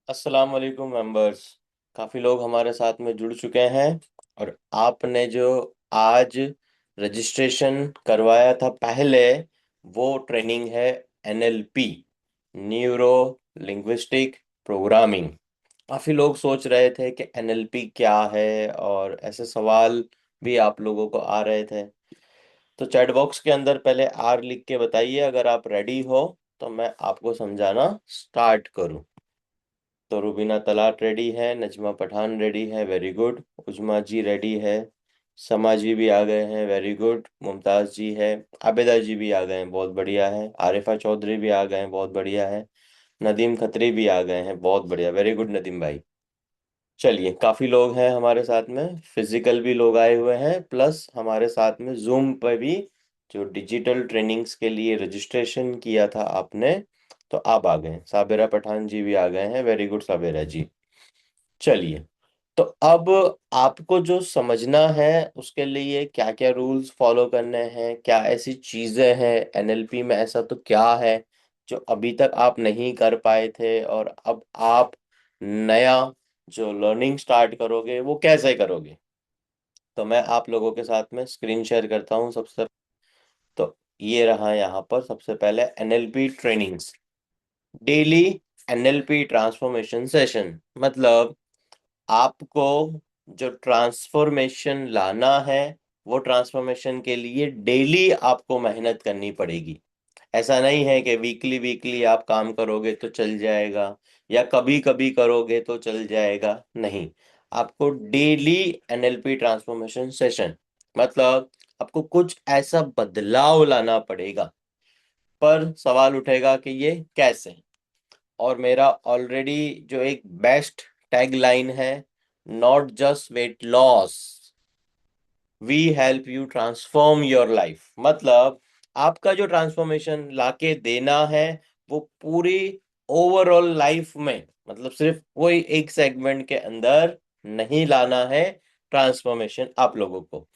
अस्सलाम वालेकुम मेंबर्स। काफ़ी लोग हमारे साथ में जुड़ चुके हैं। और आपने जो आज रजिस्ट्रेशन करवाया था पहले, वो ट्रेनिंग है एनएलपी, न्यूरो लिंग्विस्टिक प्रोग्रामिंग। काफ़ी लोग सोच रहे थे कि एनएलपी क्या है, और ऐसे सवाल भी आप लोगों को आ रहे थे। तो चैट बॉक्स के अंदर पहले आर लिख के बताइए अगर आप रेडी हो, तो मैं आपको समझाना स्टार्ट करूं। तो रुबीना तलाट रेडी है, नजमा पठान रेडी है, वेरी गुड। उजमा जी रेडी है, समा जी भी आ गए हैं, वेरी गुड। मुमताज जी है, आबिदा जी भी आ गए हैं, बहुत बढ़िया है। आरिफा चौधरी भी आ गए हैं, बहुत बढ़िया है। नदीम खत्री भी आ गए हैं, बहुत बढ़िया, वेरी गुड नदीम भाई। चलिए, काफी लोग हैं हमारे साथ में, फिजिकल भी लोग आए हुए हैं, प्लस हमारे साथ में जूम पे भी जो डिजिटल ट्रेनिंग्स के लिए रजिस्ट्रेशन किया था आपने, तो आप आ गए हैं। साबिरा पठान जी भी आ गए हैं, वेरी गुड साबिरा जी। चलिए, तो अब आपको जो समझना है उसके लिए क्या क्या रूल्स फॉलो करने हैं, क्या ऐसी चीजें हैं एनएलपी में, ऐसा तो क्या है जो अभी तक आप नहीं कर पाए थे, और अब आप नया जो लर्निंग स्टार्ट करोगे वो कैसे करोगे। तो मैं आप लोगों के साथ में स्क्रीन शेयर करता हूँ सबसे। तो ये रहा यहाँ पर सबसे पहले NLP trainings, daily NLP transformation session. मतलब आपको जो ट्रांसफॉर्मेशन लाना है, वो ट्रांसफॉर्मेशन के लिए डेली आपको मेहनत करनी पड़ेगी। ऐसा नहीं है कि वीकली वीकली आप काम करोगे तो चल जाएगा, या कभी कभी करोगे तो चल जाएगा, नहीं। आपको डेली एनएलपी ट्रांसफॉर्मेशन सेशन, मतलब आपको कुछ ऐसा बदलाव लाना पड़ेगा। पर सवाल उठेगा कि ये कैसे। और मेरा ऑलरेडी जो एक बेस्ट टैग लाइन है, not just weight loss, we help you transform your life. मतलब आपका जो ट्रांसफॉर्मेशन लाके देना है, वो पूरी ओवरऑल लाइफ में, मतलब सिर्फ कोई एक सेगमेंट के अंदर नहीं लाना है ट्रांसफॉर्मेशन आप लोगों को।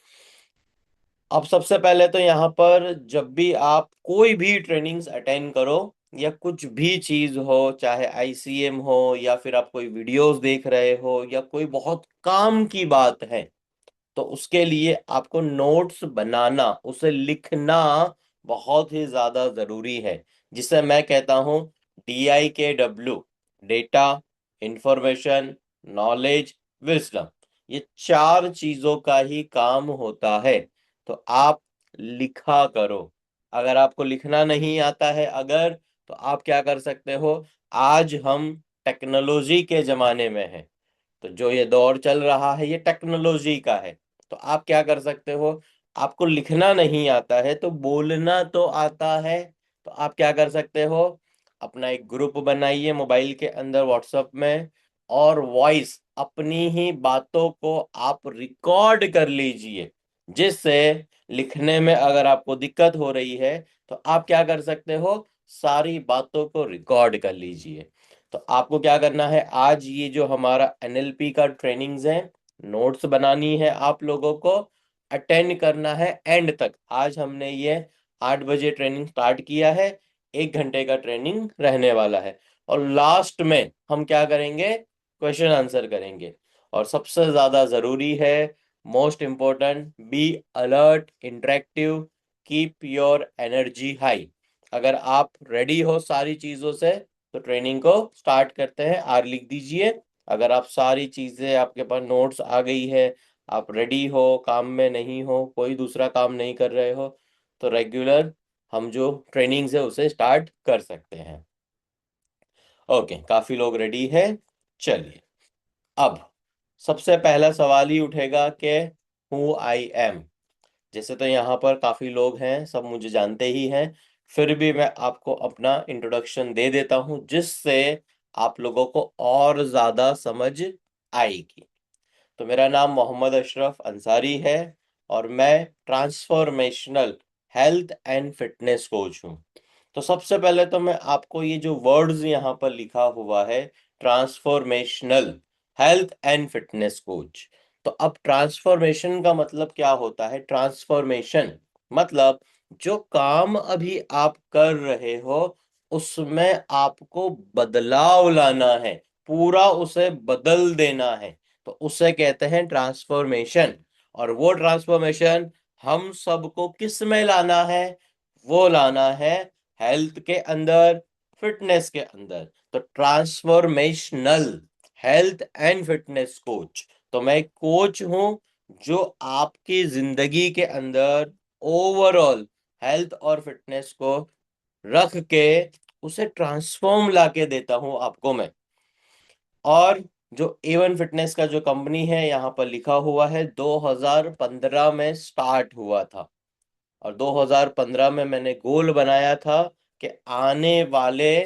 अब सबसे पहले तो यहाँ पर जब भी आप कोई भी ट्रेनिंग्स अटेंड करो, या कुछ भी चीज हो, चाहे आईसीएम हो, या फिर आप कोई वीडियोस देख रहे हो, या कोई बहुत काम की बात है, तो उसके लिए आपको नोट्स बनाना, उसे लिखना बहुत ही ज्यादा जरूरी है। जिसे मैं कहता हूँ DIKW, data, information, knowledge, wisdom. ये चार चीजों का ही काम होता है। तो आप लिखा करो। अगर आपको लिखना नहीं आता है, अगर, तो आप क्या कर सकते हो, आज हम टेक्नोलॉजी के जमाने में हैं, तो जो ये दौर चल रहा है ये टेक्नोलॉजी का है। तो आप क्या कर सकते हो, आपको लिखना नहीं आता है तो बोलना तो आता है। तो आप क्या कर सकते हो, अपना एक ग्रुप बनाइए मोबाइल के अंदर, व्हाट्सएप में, और वॉइस अपनी ही बातों को आप रिकॉर्ड कर लीजिए। जिससे लिखने में अगर आपको दिक्कत हो रही है, तो आप क्या कर सकते हो, सारी बातों को रिकॉर्ड कर लीजिए। तो आपको क्या करना है, आज ये जो हमारा एनएलपी का ट्रेनिंग्स है, नोट्स बनानी है आप लोगों को, अटेंड करना है एंड तक। आज हमने ये 8 बजे ट्रेनिंग स्टार्ट किया है, 1 घंटे का ट्रेनिंग रहने वाला है। और लास्ट में हम क्या करेंगे, क्वेश्चन आंसर करेंगे। और सबसे ज्यादा जरूरी है, most important, be alert, interactive, keep your energy high. अगर आप रेडी हो सारी चीजों से, तो ट्रेनिंग को स्टार्ट करते हैं। आर लिख दीजिए अगर आप सारी चीजें, आपके पास नोट्स आ गई है, आप रेडी हो, काम में नहीं हो, कोई दूसरा काम नहीं कर रहे हो, तो रेगुलर हम जो ट्रेनिंग्स है उसे स्टार्ट कर सकते हैं। ओके, काफी लोग रेडी है। चलिए, अब सबसे पहला सवाल ही उठेगा कि हु आई एम। जैसे तो यहाँ पर काफी लोग हैं, सब मुझे जानते ही हैं, फिर भी मैं आपको अपना इंट्रोडक्शन दे देता हूं, जिससे आप लोगों को और ज्यादा समझ आएगी। तो मेरा नाम मोहम्मद अशरफ अंसारी है, और मैं transformational health and fitness coach हूँ। तो सबसे पहले तो मैं आपको ये जो वर्ड्स यहाँ पर लिखा हुआ है, transformational health and fitness coach, तो अब ट्रांसफॉर्मेशन का मतलब क्या होता है। ट्रांसफॉर्मेशन मतलब जो काम अभी आप कर रहे हो, उसमें आपको बदलाव लाना है। पूरा उसे बदल देना है, तो उसे कहते हैं ट्रांसफॉर्मेशन। और वो ट्रांसफॉर्मेशन हम सबको किस में लाना है? वो लाना है हेल्थ के अंदर, फिटनेस के अंदर। तो transformational health and fitness coach. तो मैं एक कोच हूं जो आपकी जिंदगी के अंदर ओवरऑल हेल्थ और फिटनेस को रख के उसे ट्रांसफॉर्म ला के देता हूं आपको मैं। और जो A1 फिटनेस का जो कंपनी है, यहाँ पर लिखा हुआ है 2015 में स्टार्ट हुआ था। और 2015 में मैंने गोल बनाया था कि आने वाले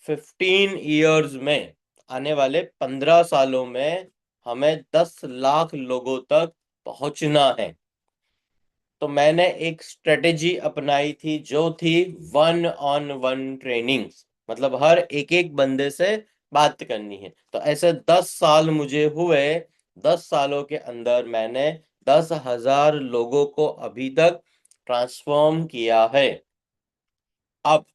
15 इयर्स में, आने वाले 15 सालों में हमें 10 लाख लोगों तक पहुंचना है। तो मैंने एक स्ट्रेटेजी अपनाई थी जो थी 1-on-1 ट्रेनिंग। मतलब हर एक एक बंदे से बात करनी है। तो ऐसे 10 साल मुझे हुए। 10 सालों के अंदर मैंने 10,000 लोगों को अभी तक ट्रांसफॉर्म किया है। अब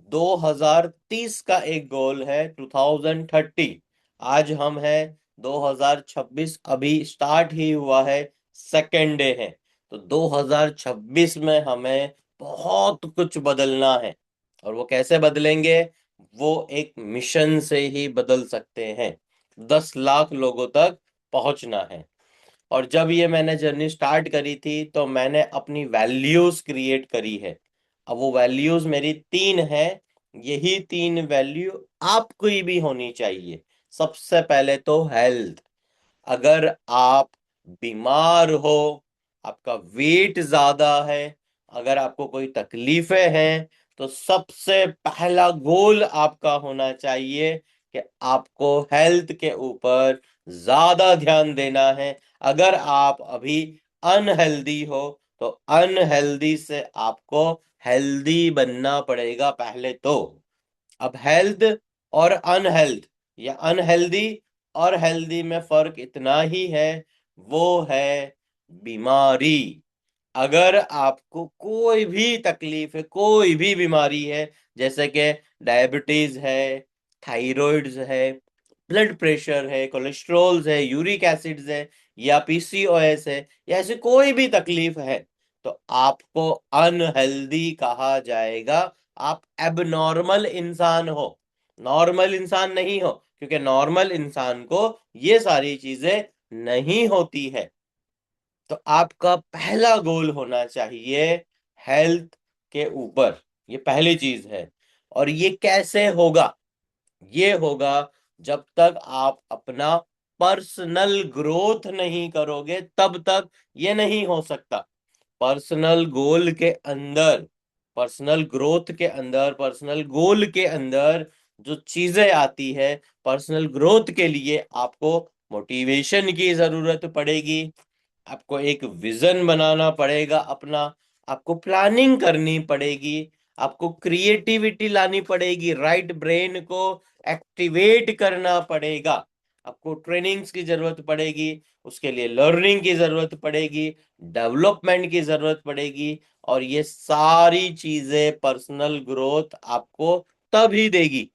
2030 का एक गोल है, 2030। आज हम हैं 2026, अभी स्टार्ट ही हुआ है, सेकेंड डे है। तो 2026 में हमें बहुत कुछ बदलना है। और वो कैसे बदलेंगे? वो एक मिशन से ही बदल सकते हैं। 10 लाख लोगों तक पहुंचना है। और जब ये मैंने जर्नी स्टार्ट करी थी तो मैंने अपनी वैल्यूज क्रिएट करी है। अब वो वैल्यूज मेरी 3 है। यही 3 वैल्यू आपको ही भी होनी चाहिए। सबसे पहले तो हेल्थ। अगर आप बीमार हो, आपका वेट ज्यादा है, अगर आपको कोई तकलीफें हैं, तो सबसे पहला गोल आपका होना चाहिए कि आपको हेल्थ के ऊपर ज्यादा ध्यान देना है। अगर आप अभी अनहेल्दी हो, तो अनहेल्दी से आपको हेल्दी बनना पड़ेगा पहले तो। अब हेल्थ और अनहेल्थ, या अनहेल्दी और हेल्दी में फर्क इतना ही है, वो है बीमारी। अगर आपको कोई भी तकलीफ है, कोई भी बीमारी है, जैसे कि डायबिटीज है, थायराइड्स है, ब्लड प्रेशर है, कोलेस्ट्रॉल है, यूरिक एसिड्स है, या PCOS है, या ऐसी कोई भी तकलीफ है, तो आपको अनहेल्दी कहा जाएगा। आप एबनॉर्मल इंसान हो, नॉर्मल इंसान नहीं हो, क्योंकि नॉर्मल इंसान को ये सारी चीजें नहीं होती है। तो आपका पहला गोल होना चाहिए हेल्थ के ऊपर। ये पहली चीज है। और ये कैसे होगा? ये होगा जब तक आप अपना पर्सनल ग्रोथ नहीं करोगे, तब तक ये नहीं हो सकता। पर्सनल गोल के अंदर, पर्सनल ग्रोथ के अंदर, पर्सनल गोल के अंदर जो चीजें आती है, पर्सनल ग्रोथ के लिए आपको मोटिवेशन की जरूरत पड़ेगी। आपको एक विजन बनाना पड़ेगा अपना। आपको प्लानिंग करनी पड़ेगी। आपको क्रिएटिविटी लानी पड़ेगी, राइट ब्रेन को एक्टिवेट करना पड़ेगा। आपको ट्रेनिंग्स की जरूरत पड़ेगी, उसके लिए लर्निंग की जरूरत पड़ेगी, डेवलपमेंट की जरूरत पड़ेगी। और ये सारी चीजें पर्सनल ग्रोथ आपको तभी देगी।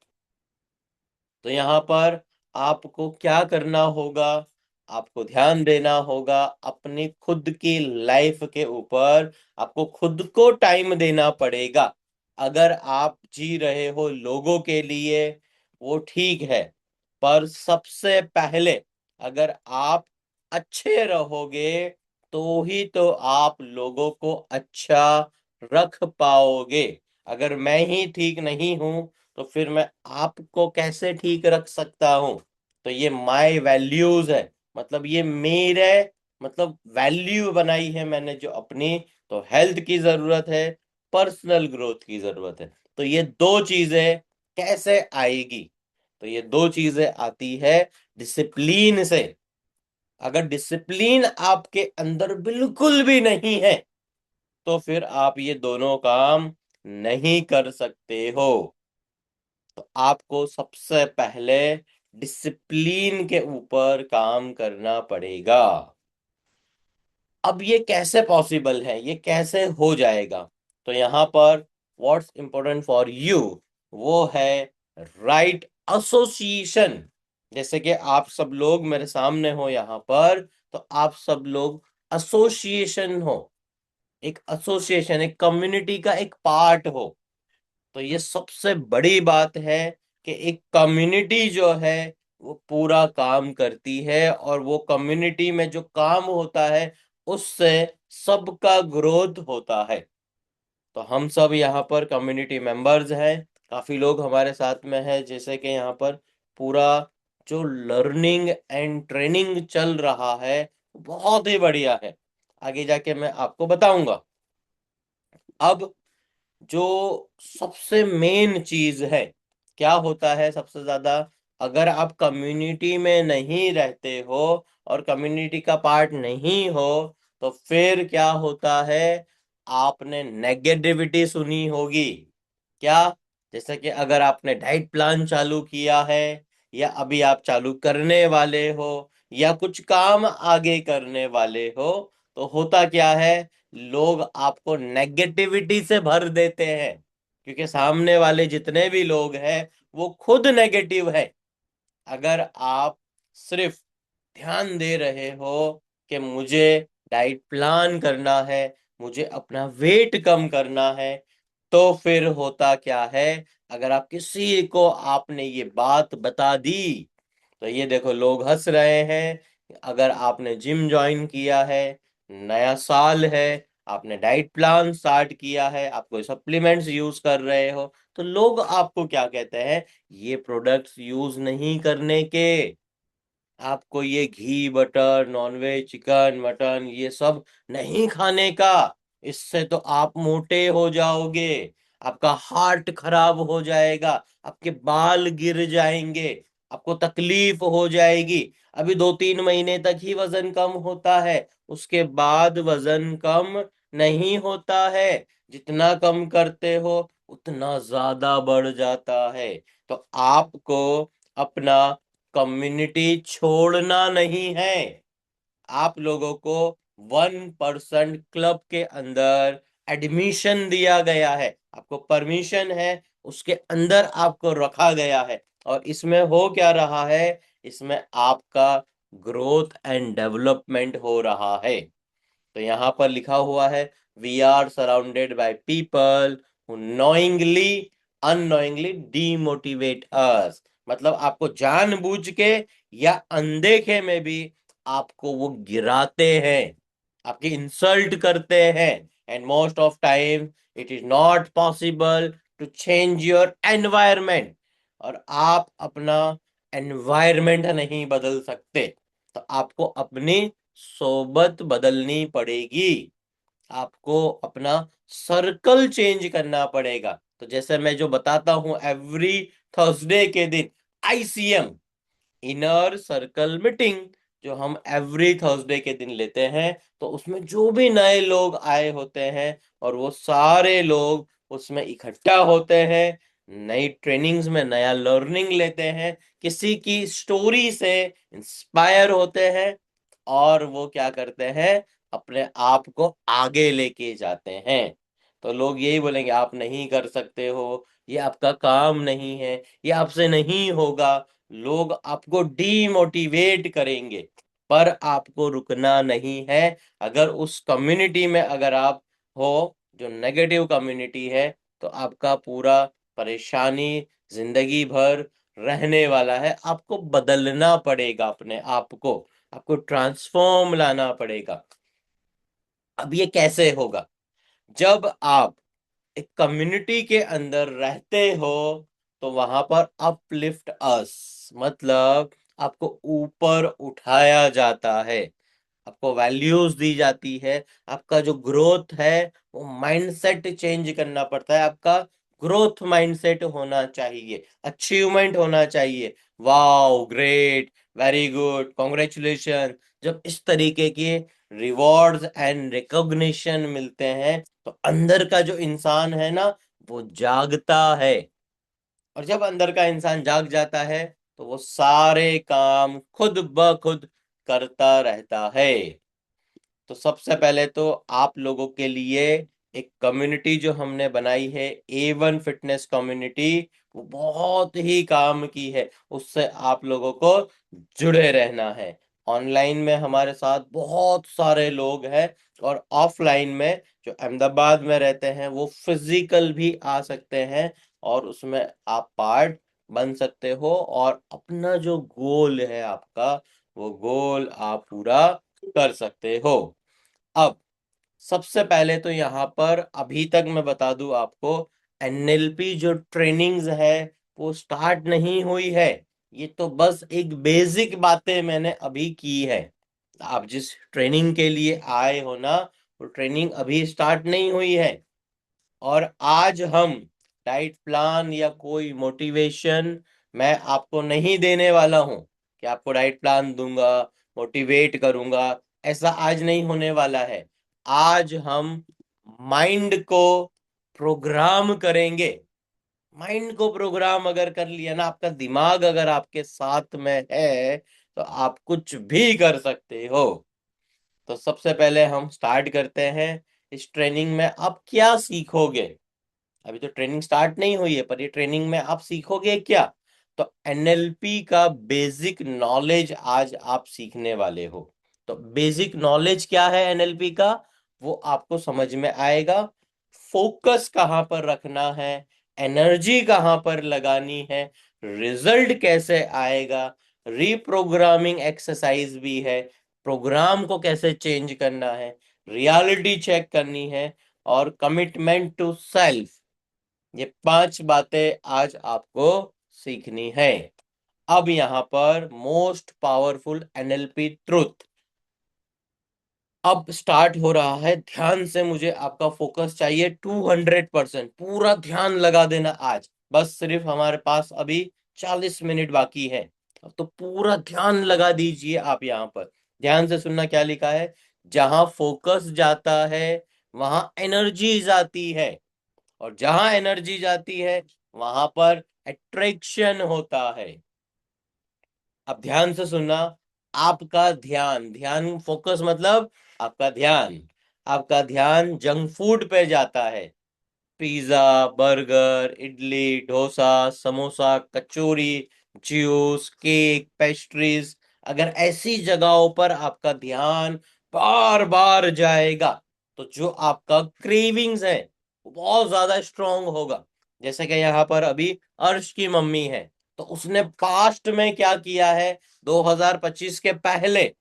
तो यहाँ पर आपको क्या करना होगा? आपको ध्यान देना होगा अपनी खुद की लाइफ के ऊपर। आपको खुद को टाइम देना पड़ेगा। अगर आप जी रहे हो लोगों के लिए, वो ठीक है, पर सबसे पहले अगर आप अच्छे रहोगे, तो ही तो आप लोगों को अच्छा रख पाओगे। अगर मैं ही ठीक नहीं हूं, तो फिर मैं आपको कैसे ठीक रख सकता हूं? तो ये माय वैल्यूज है। मतलब ये मेरे, मतलब वैल्यू बनाई है मैंने जो अपनी। तो हेल्थ की जरूरत है, पर्सनल ग्रोथ की जरूरत है। तो ये दो चीजें कैसे आएगी? तो ये दो चीजें आती है डिसिप्लिन से। अगर डिसिप्लिन आपके अंदर बिल्कुल भी नहीं है, तो फिर आप ये दोनों काम नहीं कर सकते हो। तो आपको सबसे पहले डिसिप्लिन के ऊपर काम करना पड़ेगा। अब ये कैसे पॉसिबल है, ये कैसे हो जाएगा? तो यहाँ पर व्हाट्स इंपॉर्टेंट फॉर यू, वो है राइट एसोसिएशन। जैसे कि आप सब लोग मेरे सामने हो यहाँ पर, तो आप सब लोग एसोसिएशन हो, एक एसोसिएशन, एक कम्युनिटी का एक पार्ट हो। तो ये सबसे बड़ी बात है कि एक कम्युनिटी जो है वो पूरा काम करती है, और वो कम्युनिटी में जो काम होता है उससे सबका ग्रोथ होता है। तो हम सब यहाँ पर कम्युनिटी मेंबर्स हैं, काफी लोग हमारे साथ में हैं, जैसे कि यहाँ पर पूरा जो लर्निंग एंड ट्रेनिंग चल रहा है बहुत ही बढ़िया है। आगे जाके मैं आपको बताऊंगा। अब जो सबसे मेन चीज है, क्या होता है सबसे ज्यादा, अगर आप कम्युनिटी में नहीं रहते हो और कम्युनिटी का पार्ट नहीं हो, तो फिर क्या होता है, आपने नेगेटिविटी सुनी होगी। क्या? जैसे कि अगर आपने डाइट प्लान चालू किया है, या अभी आप चालू करने वाले हो, या कुछ काम आगे करने वाले हो, तो होता क्या है, लोग आपको नेगेटिविटी से भर देते हैं, क्योंकि सामने वाले जितने भी लोग हैं वो खुद नेगेटिव है। अगर आप सिर्फ ध्यान दे रहे हो कि मुझे डाइट प्लान करना है, मुझे अपना वेट कम करना है, तो फिर होता क्या है, अगर आप किसी को आपने ये बात बता दी, तो ये देखो लोग हंस रहे हैं। अगर आपने जिम ज्वाइन किया है, नया साल है, आपने डाइट प्लान स्टार्ट किया है, आप कोई सप्लीमेंट्स यूज कर रहे हो, तो लोग आपको क्या कहते हैं, ये प्रोडक्ट्स यूज नहीं करने के, आपको ये घी बटर नॉनवेज चिकन मटन ये सब नहीं खाने का, इससे तो आप मोटे हो जाओगे, आपका हार्ट खराब हो जाएगा, आपके बाल गिर जाएंगे, आपको तकलीफ हो जाएगी। अभी 2-3 महीने तक ही वजन कम होता है, उसके बाद वजन कम नहीं होता है। जितना कम करते हो उतना ज्यादा बढ़ जाता है। तो आपको अपना कम्युनिटी छोड़ना नहीं है। आप लोगों को 1% क्लब के अंदर एडमिशन दिया गया है, आपको परमिशन है, उसके अंदर आपको रखा गया है। और इसमें हो क्या रहा है, इसमें आपका ग्रोथ एंड डेवलपमेंट हो रहा है। तो यहाँ पर लिखा हुआ है, we are surrounded by people who knowingly unknowingly demotivate us. मतलब आपको जानबूझ के या अनदेखे में भी आपको वो गिराते हैं, आपकी इंसल्ट करते हैं। And most of time it is not possible to change your environment. और आप अपना एनवायरमेंट नहीं बदल सकते, तो आपको अपनी सोबत बदलनी पड़ेगी, आपको अपना सर्कल चेंज करना पड़ेगा। तो जैसे मैं जो बताता हूं एवरी थर्सडे के दिन, आईसीएम, इनर सर्कल मीटिंग, जो हम एवरी थर्सडे के दिन लेते हैं, तो उसमें जो भी नए लोग आए होते हैं और वो सारे लोग उसमें इकट्ठा होते हैं, नई ट्रेनिंग्स में नया लर्निंग लेते हैं, किसी की स्टोरी से इंस्पायर होते हैं, और वो क्या करते हैं, अपने आप को आगे लेके जाते हैं। तो लोग यही बोलेंगे आप नहीं कर सकते हो, ये आपका काम नहीं है, ये आपसे नहीं होगा। लोग आपको डीमोटिवेट करेंगे, पर आपको रुकना नहीं है। अगर उस कम्युनिटी में अगर आप हो जो नेगेटिव कम्युनिटी है, तो आपका पूरा परेशानी जिंदगी भर रहने वाला है। आपको बदलना पड़ेगा अपने आप को, आपको ट्रांसफॉर्म लाना पड़ेगा। अब ये कैसे होगा, जब आप एक कम्युनिटी के अंदर रहते हो, तो वहां पर अपलिफ्ट अस मतलब आपको ऊपर उठाया जाता है, आपको वैल्यूज दी जाती है। आपका जो ग्रोथ है वो माइंडसेट चेंज करना पड़ता है, आपका ग्रोथ माइंडसेट होना चाहिए, अचीवमेंट होना चाहिए। Wow great, very good, congratulation. जब इस तरीके के रिवॉर्ड्स एंड रिकॉग्निशन मिलते हैं, तो अंदर का जो इंसान है ना, वो जागता है। और जब अंदर का इंसान जाग जाता है, तो वो सारे काम खुद ब खुद करता रहता है। तो सबसे पहले तो आप लोगों के लिए एक कम्युनिटी जो हमने बनाई है, A1 फिटनेस कम्युनिटी, वो बहुत ही काम की है। उससे आप लोगों को जुड़े रहना है। ऑनलाइन में हमारे साथ बहुत सारे लोग हैं, और ऑफलाइन में जो अहमदाबाद में रहते हैं वो फिजिकल भी आ सकते हैं, और उसमें आप पार्ट बन सकते हो, और अपना जो गोल है आपका, वो गोल आप पूरा कर सकते हो। अब सबसे पहले तो यहाँ पर अभी तक मैं बता दूं आपको, NLP जो ट्रेनिंग्स है वो स्टार्ट नहीं हुई है। ये तो बस एक बेसिक बातें मैंने अभी की है। आप जिस ट्रेनिंग के लिए आए हो ना, वो ट्रेनिंग अभी स्टार्ट नहीं हुई है। और आज हम डाइट प्लान या कोई मोटिवेशन मैं आपको नहीं देने वाला हूं, कि आपको डाइट प्लान दूंगा, मोटिवेट करूंगा। ऐसा आज नहीं होने वाला है। आज हम माइंड को प्रोग्राम करेंगे। माइंड को प्रोग्राम अगर कर लिया ना, आपका दिमाग अगर आपके साथ में है, तो आप कुछ भी कर सकते हो। तो सबसे पहले हम स्टार्ट करते हैं। इस ट्रेनिंग में आप क्या सीखोगे? अभी तो ट्रेनिंग स्टार्ट नहीं हुई है, पर ये ट्रेनिंग में आप सीखोगे क्या? तो NLP का बेसिक नॉलेज आज आप सीखने वाले हो। तो बेसिक नॉलेज क्या है NLP का, वो आपको समझ में आएगा। फोकस कहाँ पर रखना है, एनर्जी कहाँ पर लगानी है, रिजल्ट कैसे आएगा, रीप्रोग्रामिंग एक्सरसाइज भी है, प्रोग्राम को कैसे चेंज करना है, रियलिटी चेक करनी है, और कमिटमेंट टू सेल्फ। ये 5 बातें आज आपको सीखनी है। अब यहां पर मोस्ट पावरफुल NLP ट्रुथ अब स्टार्ट हो रहा है। ध्यान से मुझे आपका फोकस चाहिए, 200%। पूरा ध्यान लगा देना आज। बस सिर्फ हमारे पास अभी 40 मिनट बाकी है। तो पूरा ध्यान लगा दीजिए आप यहाँ पर। ध्यान से सुनना क्या लिखा है। जहां फोकस जाता है वहां एनर्जी जाती है, और जहां एनर्जी जाती है वहां पर अट्रैक्शन होता है। अब ध्यान से सुनना। आपका ध्यान, ध्यान फोकस मतलब आपका ध्यान, आपका ध्यान जंक फूड पे जाता है। पिज्जा, बर्गर, इडली, डोसा, समोसा, कचौरी, जूस, केक, पेस्ट्रीज, अगर ऐसी जगहों पर आपका ध्यान बार बार जाएगा, तो जो आपका क्रेविंग्स है वो बहुत ज्यादा स्ट्रांग होगा। जैसे कि यहाँ पर अभी अर्श की मम्मी है, तो उसने पास्ट में क्या किया है, 2025 के पहले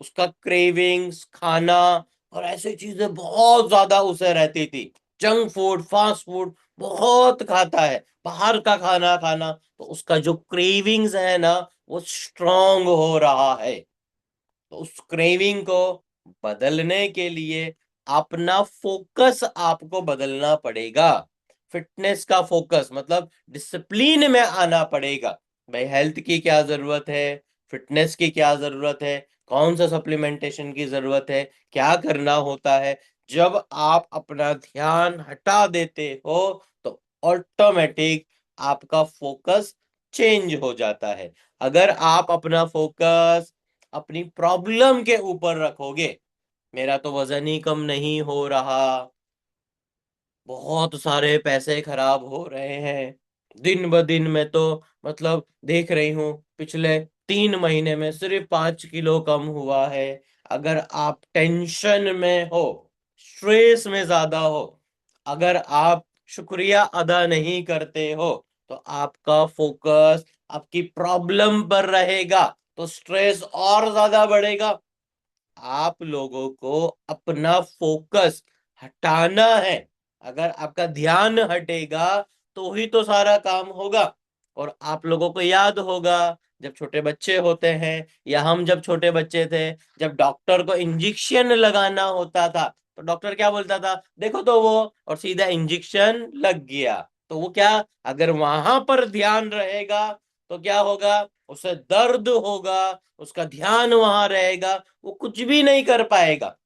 उसका क्रेविंग्स, खाना और ऐसी चीजें बहुत ज्यादा उसे रहती थी। जंक फूड, फास्ट फूड बहुत खाता है, बाहर का खाना खाना, तो उसका जो क्रेविंग्स है ना, वो स्ट्रांग हो रहा है। तो उस क्रेविंग को बदलने के लिए अपना फोकस आपको बदलना पड़ेगा। फिटनेस का फोकस मतलब डिसिप्लिन में आना पड़ेगा। भाई हेल्थ की क्या जरूरत है, फिटनेस की क्या जरूरत है, कौन सा सप्लीमेंटेशन की जरूरत है, क्या करना होता है। जब आप अपना ध्यान हटा देते हो, तो ऑटोमेटिक आपका फोकस चेंज हो जाता है। अगर आप अपना फोकस अपनी प्रॉब्लम के ऊपर रखोगे, मेरा तो वजन ही कम नहीं हो रहा, बहुत सारे पैसे खराब हो रहे हैं, दिन ब दिन में तो मतलब देख रही हूँ पिछले 3 महीने में सिर्फ 5 किलो कम हुआ है। अगर आप टेंशन में हो, स्ट्रेस में ज्यादा हो, अगर आप शुक्रिया अदा नहीं करते हो, तो आपका फोकस आपकी प्रॉब्लम पर रहेगा, तो स्ट्रेस और ज्यादा बढ़ेगा। आप लोगों को अपना फोकस हटाना है। अगर आपका ध्यान हटेगा तो ही तो सारा काम होगा। और आप लोगों को याद होगा, जब छोटे बच्चे होते हैं, या हम जब छोटे बच्चे थे, जब डॉक्टर को इंजेक्शन लगाना होता था, तो डॉक्टर क्या बोलता था, देखो तो वो, और सीधा इंजेक्शन लग गया। तो वो क्या, अगर वहां पर ध्यान रहेगा तो क्या होगा, उसे दर्द होगा, उसका ध्यान वहां रहेगा, वो कुछ भी नहीं कर पाएगा।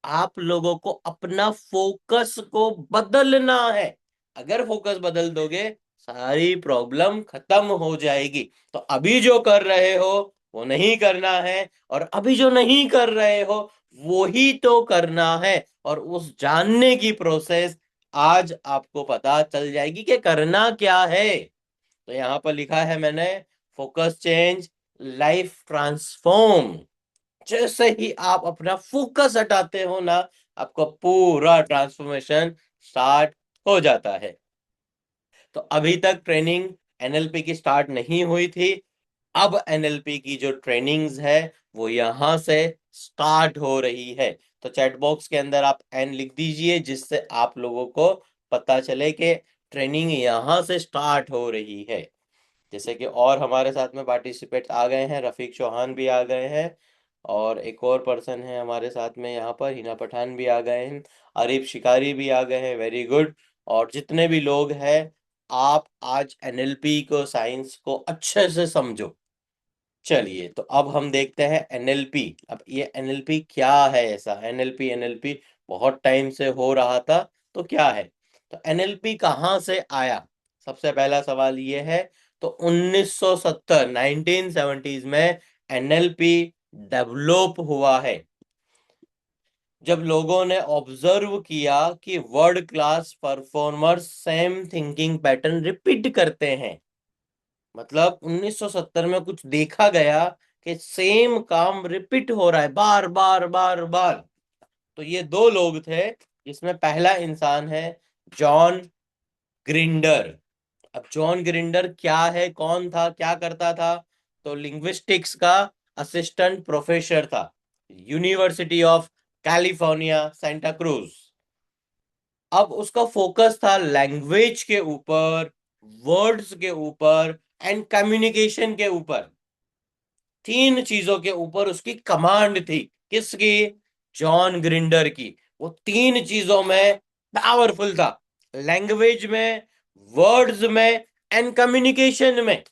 आप लोगों को अपना फोकस को बदलना है। अगर फोकस बदल दोगे, सारी प्रॉब्लम खत्म हो जाएगी। तो अभी जो कर रहे हो वो नहीं करना है, और अभी जो नहीं कर रहे हो वो ही तो करना है। और उस जानने की प्रोसेस आज आपको पता चल जाएगी कि करना क्या है। तो यहां पर लिखा है मैंने, फोकस चेंज, लाइफ ट्रांसफॉर्म। जैसे ही आप अपना फोकस हटाते हो ना, आपका पूरा ट्रांसफॉर्मेशन स्टार्ट हो जाता है। तो अभी तक ट्रेनिंग एनएलपी की स्टार्ट नहीं हुई थी। अब एनएलपी की जो ट्रेनिंग्स है वो यहां से स्टार्ट हो रही है। तो चैट बॉक्स के अंदर आप एन लिख दीजिए, जिससे आप लोगों को पता चले कि ट्रेनिंग यहां से स्टार्ट हो रही है। जैसे कि और हमारे साथ में पार्टिसिपेट आ गए हैं, रफीक चौहान भी आ गए हैं, और एक और पर्सन है हमारे साथ में यहाँ पर, हिना पठान भी आ गए हैं, आरिफ शिकारी भी आ गए हैं, वेरी गुड। और जितने भी लोग हैं, आप आज एनएलपी को, साइंस को अच्छे से समझो। चलिए, तो अब हम देखते हैं एनएलपी। अब ये एनएलपी क्या है? ऐसा एनएलपी एनएलपी बहुत टाइम से हो रहा था, तो क्या है? तो एनएलपी कहाँ से आया? सबसे पहला सवाल ये है। तो 1970 1970s में एनएलपी डेवलप हुआ है, जब लोगों ने ऑब्जर्व किया कि world class performers same thinking pattern repeat करते हैं। मतलब 1970 में कुछ देखा गया कि सेम काम रिपीट हो रहा है बार बार बार बार। तो ये दो लोग थे, जिसमें पहला इंसान है जॉन ग्रिंडर। अब जॉन ग्रिंडर क्या है, कौन था, क्या करता था? तो लिंग्विस्टिक्स का असिस्टेंट प्रोफेसर था, university of California Santa cruise. अब उसका फोकस था लैंग्वेज के ऊपर, वर्ड्स के ऊपर एंड कम्युनिकेशन के ऊपर। तीन चीजों के ऊपर उसकी कमांड थी। किसकी? जॉन ग्रिंडर की। वो तीन चीजों में पावरफुल था, लैंग्वेज में, वर्ड्स में एंड कम्युनिकेशन में।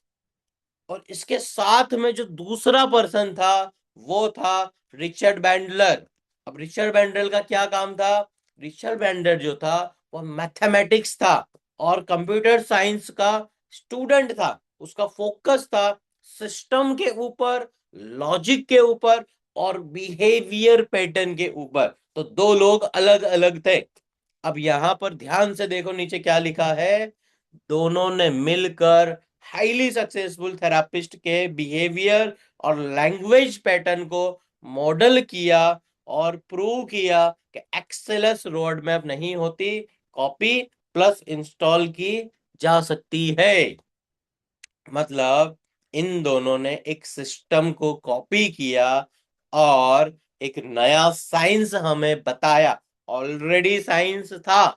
और इसके साथ में जो दूसरा पर्सन था, वो था रिचर्ड बैंडलर। अब रिचर्ड बैंडलर का क्या काम था? रिचर्ड बैंडलर जो था, वो मैथमेटिक्स था और कंप्यूटर साइंस का स्टूडेंट था। उसका फोकस था सिस्टम के ऊपर, लॉजिक के ऊपर और बिहेवियर पैटर्न के ऊपर। तो दो लोग अलग अलग थे। अब यहां पर ध्यान से देखो, नीचे क्या लिखा है। दोनों ने मिलकर हाईली सक्सेसफुल थेरापिस्ट के बिहेवियर और लैंग्वेज पैटर्न को मॉडल किया और प्रूव किया कि एक्सेलेंस रोड मैप नहीं होती, कॉपी प्लस इंस्टॉल की जा सकती है। मतलब इन दोनों ने एक सिस्टम को कॉपी किया और एक नया साइंस हमें बताया। ऑलरेडी साइंस था,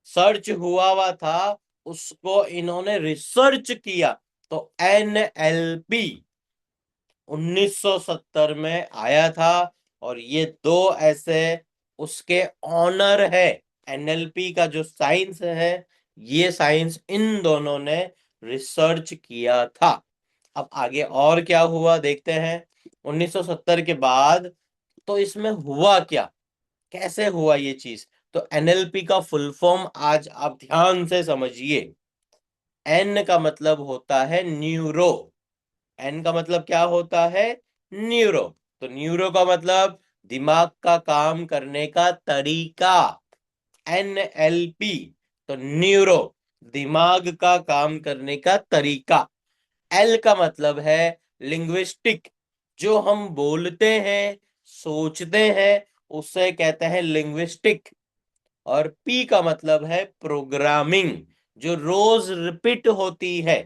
सर्च हुआ था, उसको इन्होंने रिसर्च किया। तो एनएलपी 1970 में आया था। और ये दो ऐसे उसके ऑनर है। एनएलपी का जो साइंस है, ये साइंस इन दोनों ने रिसर्च किया था। अब आगे और क्या हुआ देखते हैं। 1970 के बाद तो इसमें हुआ क्या, कैसे हुआ ये चीज? तो एनएलपी का फुल फॉर्म आज आप ध्यान से समझिए। एन का मतलब होता है न्यूरो। एन का मतलब क्या होता है? न्यूरो। तो न्यूरो का मतलब दिमाग का काम करने का तरीका। एनएलपी, तो न्यूरो, दिमाग का काम करने का तरीका। एल का मतलब है लिंग्विस्टिक, जो हम बोलते हैं, सोचते हैं, उससे कहते हैं लिंग्विस्टिक। और पी का मतलब है प्रोग्रामिंग, जो रोज रिपीट होती है।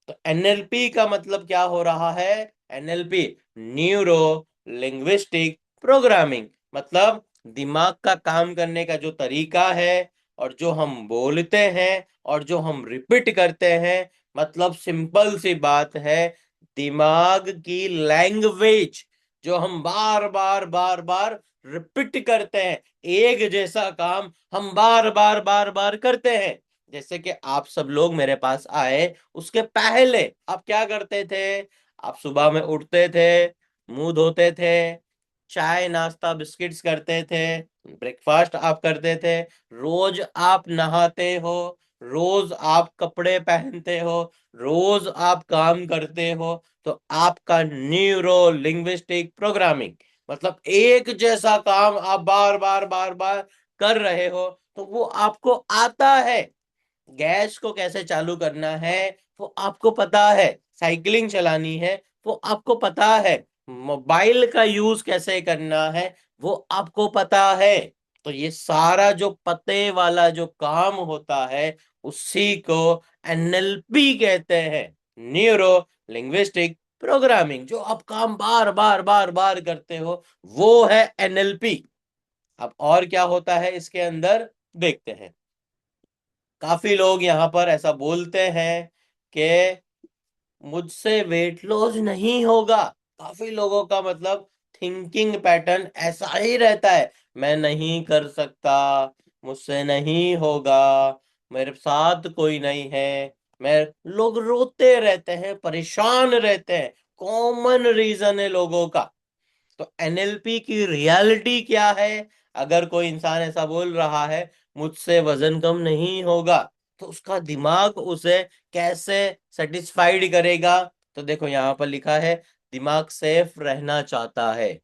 तो एनएलपी का मतलब क्या हो रहा है? एनएलपी न्यूरो लिंग्विस्टिक प्रोग्रामिंग, मतलब दिमाग का काम करने का जो तरीका है, और जो हम बोलते हैं और जो हम रिपीट करते हैं। मतलब सिंपल सी बात है, दिमाग की लैंग्वेज, जो हम बार बार बार बार रिपीट करते हैं। एक जैसा काम हम बार बार बार बार करते हैं। जैसे कि आप सब लोग मेरे पास आए, उसके पहले आप क्या करते थे? आप सुबह में उठते थे, मुंह धोते थे, चाय नाश्ता बिस्किट्स करते थे, ब्रेकफास्ट आप करते थे, रोज आप नहाते हो, रोज आप कपड़े पहनते हो, रोज आप काम करते हो। तो आपका न्यूरो लिंग्विस्टिक प्रोग्रामिंग, मतलब एक जैसा काम आप बार बार बार बार कर रहे हो, तो वो आपको आता है। गैस को कैसे चालू करना है वो आपको पता है, साइकिलिंग चलानी है वो आपको पता है, मोबाइल का यूज कैसे करना है वो आपको पता है। तो ये सारा जो पते वाला जो काम होता है, उसी को एनएलपी कहते हैं, न्यूरो लिंग्विस्टिक प्रोग्रामिंग। जो आप काम बार बार बार बार करते हो वो है एनएलपी। अब और क्या होता है इसके अंदर देखते हैं। काफी लोग यहाँ पर ऐसा बोलते हैं कि मुझसे वेट लॉस नहीं होगा। काफी लोगों का मतलब थिंकिंग पैटर्न ऐसा ही रहता है, मैं नहीं कर सकता, मुझसे नहीं होगा, मेरे साथ कोई नहीं है। मैं लोग रोते रहते हैं, परेशान रहते हैं, कॉमन रीजन है लोगों का। तो एनएलपी की रियलिटी क्या है? अगर कोई इंसान ऐसा बोल रहा है मुझसे वजन कम नहीं होगा, तो उसका दिमाग उसे कैसे सेटिस्फाइड करेगा? तो देखो यहाँ पर लिखा है, दिमाग सेफ रहना चाहता है।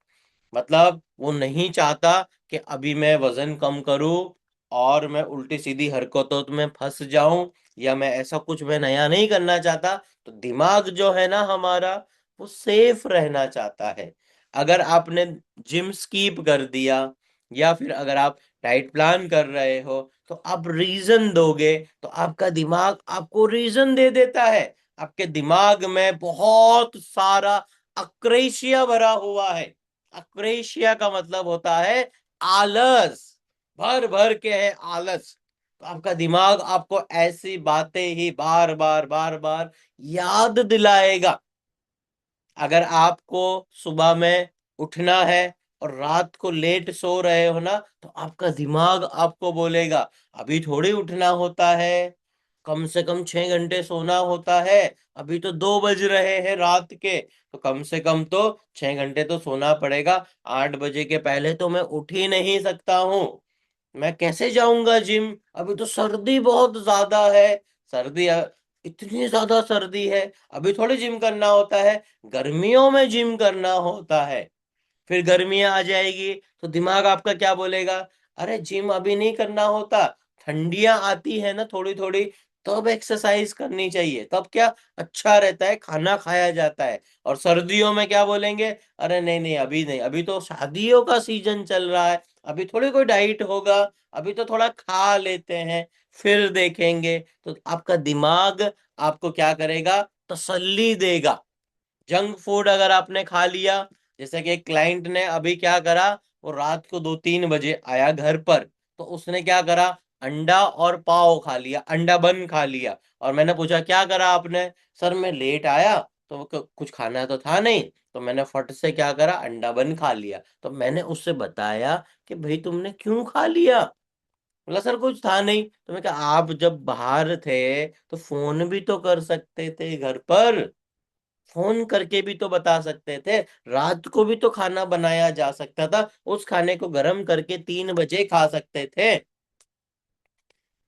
मतलब वो नहीं चाहता कि अभी मैं वजन कम करूं और मैं उल्टी सीधी हरकतों में फंस जाऊं, या मैं ऐसा कुछ मैं नया नहीं करना चाहता। तो दिमाग जो है ना हमारा, वो सेफ रहना चाहता है। अगर आपने जिम स्कीप कर दिया, या फिर अगर आप डाइट प्लान कर रहे हो, तो आप रीजन दोगे तो आपका दिमाग आपको रीजन दे देता है। आपके दिमाग में बहुत सारा अक्रेशिया भरा हुआ है। अक्रेशिया का मतलब होता है आलस, भर भर के है आलस। तो आपका दिमाग आपको ऐसी बातें ही बार बार बार बार याद दिलाएगा। अगर आपको सुबह में उठना है और रात को लेट सो रहे हो ना, तो आपका दिमाग आपको बोलेगा अभी थोड़ी उठना होता है, कम से कम 6 घंटे सोना होता है, अभी तो 2 बज रहे हैं रात के, तो कम से कम तो 6 घंटे तो सोना पड़ेगा। 8 बजे के पहले तो मैं उठ ही नहीं सकता हूँ, मैं कैसे जाऊंगा जिम? अभी तो सर्दी बहुत ज्यादा है, सर्दी इतनी ज्यादा सर्दी है, अभी थोड़ी जिम करना होता है, गर्मियों में जिम करना होता है। फिर गर्मियां आ जाएगी तो दिमाग आपका क्या बोलेगा? अरे जिम अभी नहीं करना होता, ठंडियां आती है ना थोड़ी थोड़ी, तब एक्सरसाइज करनी चाहिए, तब क्या अच्छा रहता है, खाना खाया जाता है। और सर्दियों में क्या बोलेंगे? अरे नहीं नहीं अभी नहीं, अभी तो शादियों का सीजन चल रहा है, अभी थोड़ी कोई डाइट होगा, अभी तो थोड़ा खा लेते हैं, फिर देखेंगे। तो आपका दिमाग आपको क्या करेगा? तसल्ली देगा। जंक फूड अगर आपने खा लिया, जैसे कि एक क्लाइंट ने अभी क्या करा, वो रात को 2-3 बजे आया घर पर, तो उसने क्या करा, अंडा और पाव खा लिया, अंडा बन खा लिया। और मैंने पूछा क्या करा आपने? सर मैं लेट आया तो कुछ खाना तो था नहीं, तो मैंने फट से क्या करा, अंडा बन खा लिया। तो मैंने उससे बताया कि भाई तुमने क्यों खा लिया? बोला सर कुछ था नहीं। तो मैं कहा आप जब बाहर थे तो फोन भी तो कर सकते थे घर पर, फोन करके भी तो बता सकते थे, रात को भी तो खाना बनाया जा सकता था, उस खाने को गर्म करके 3 बजे खा सकते थे।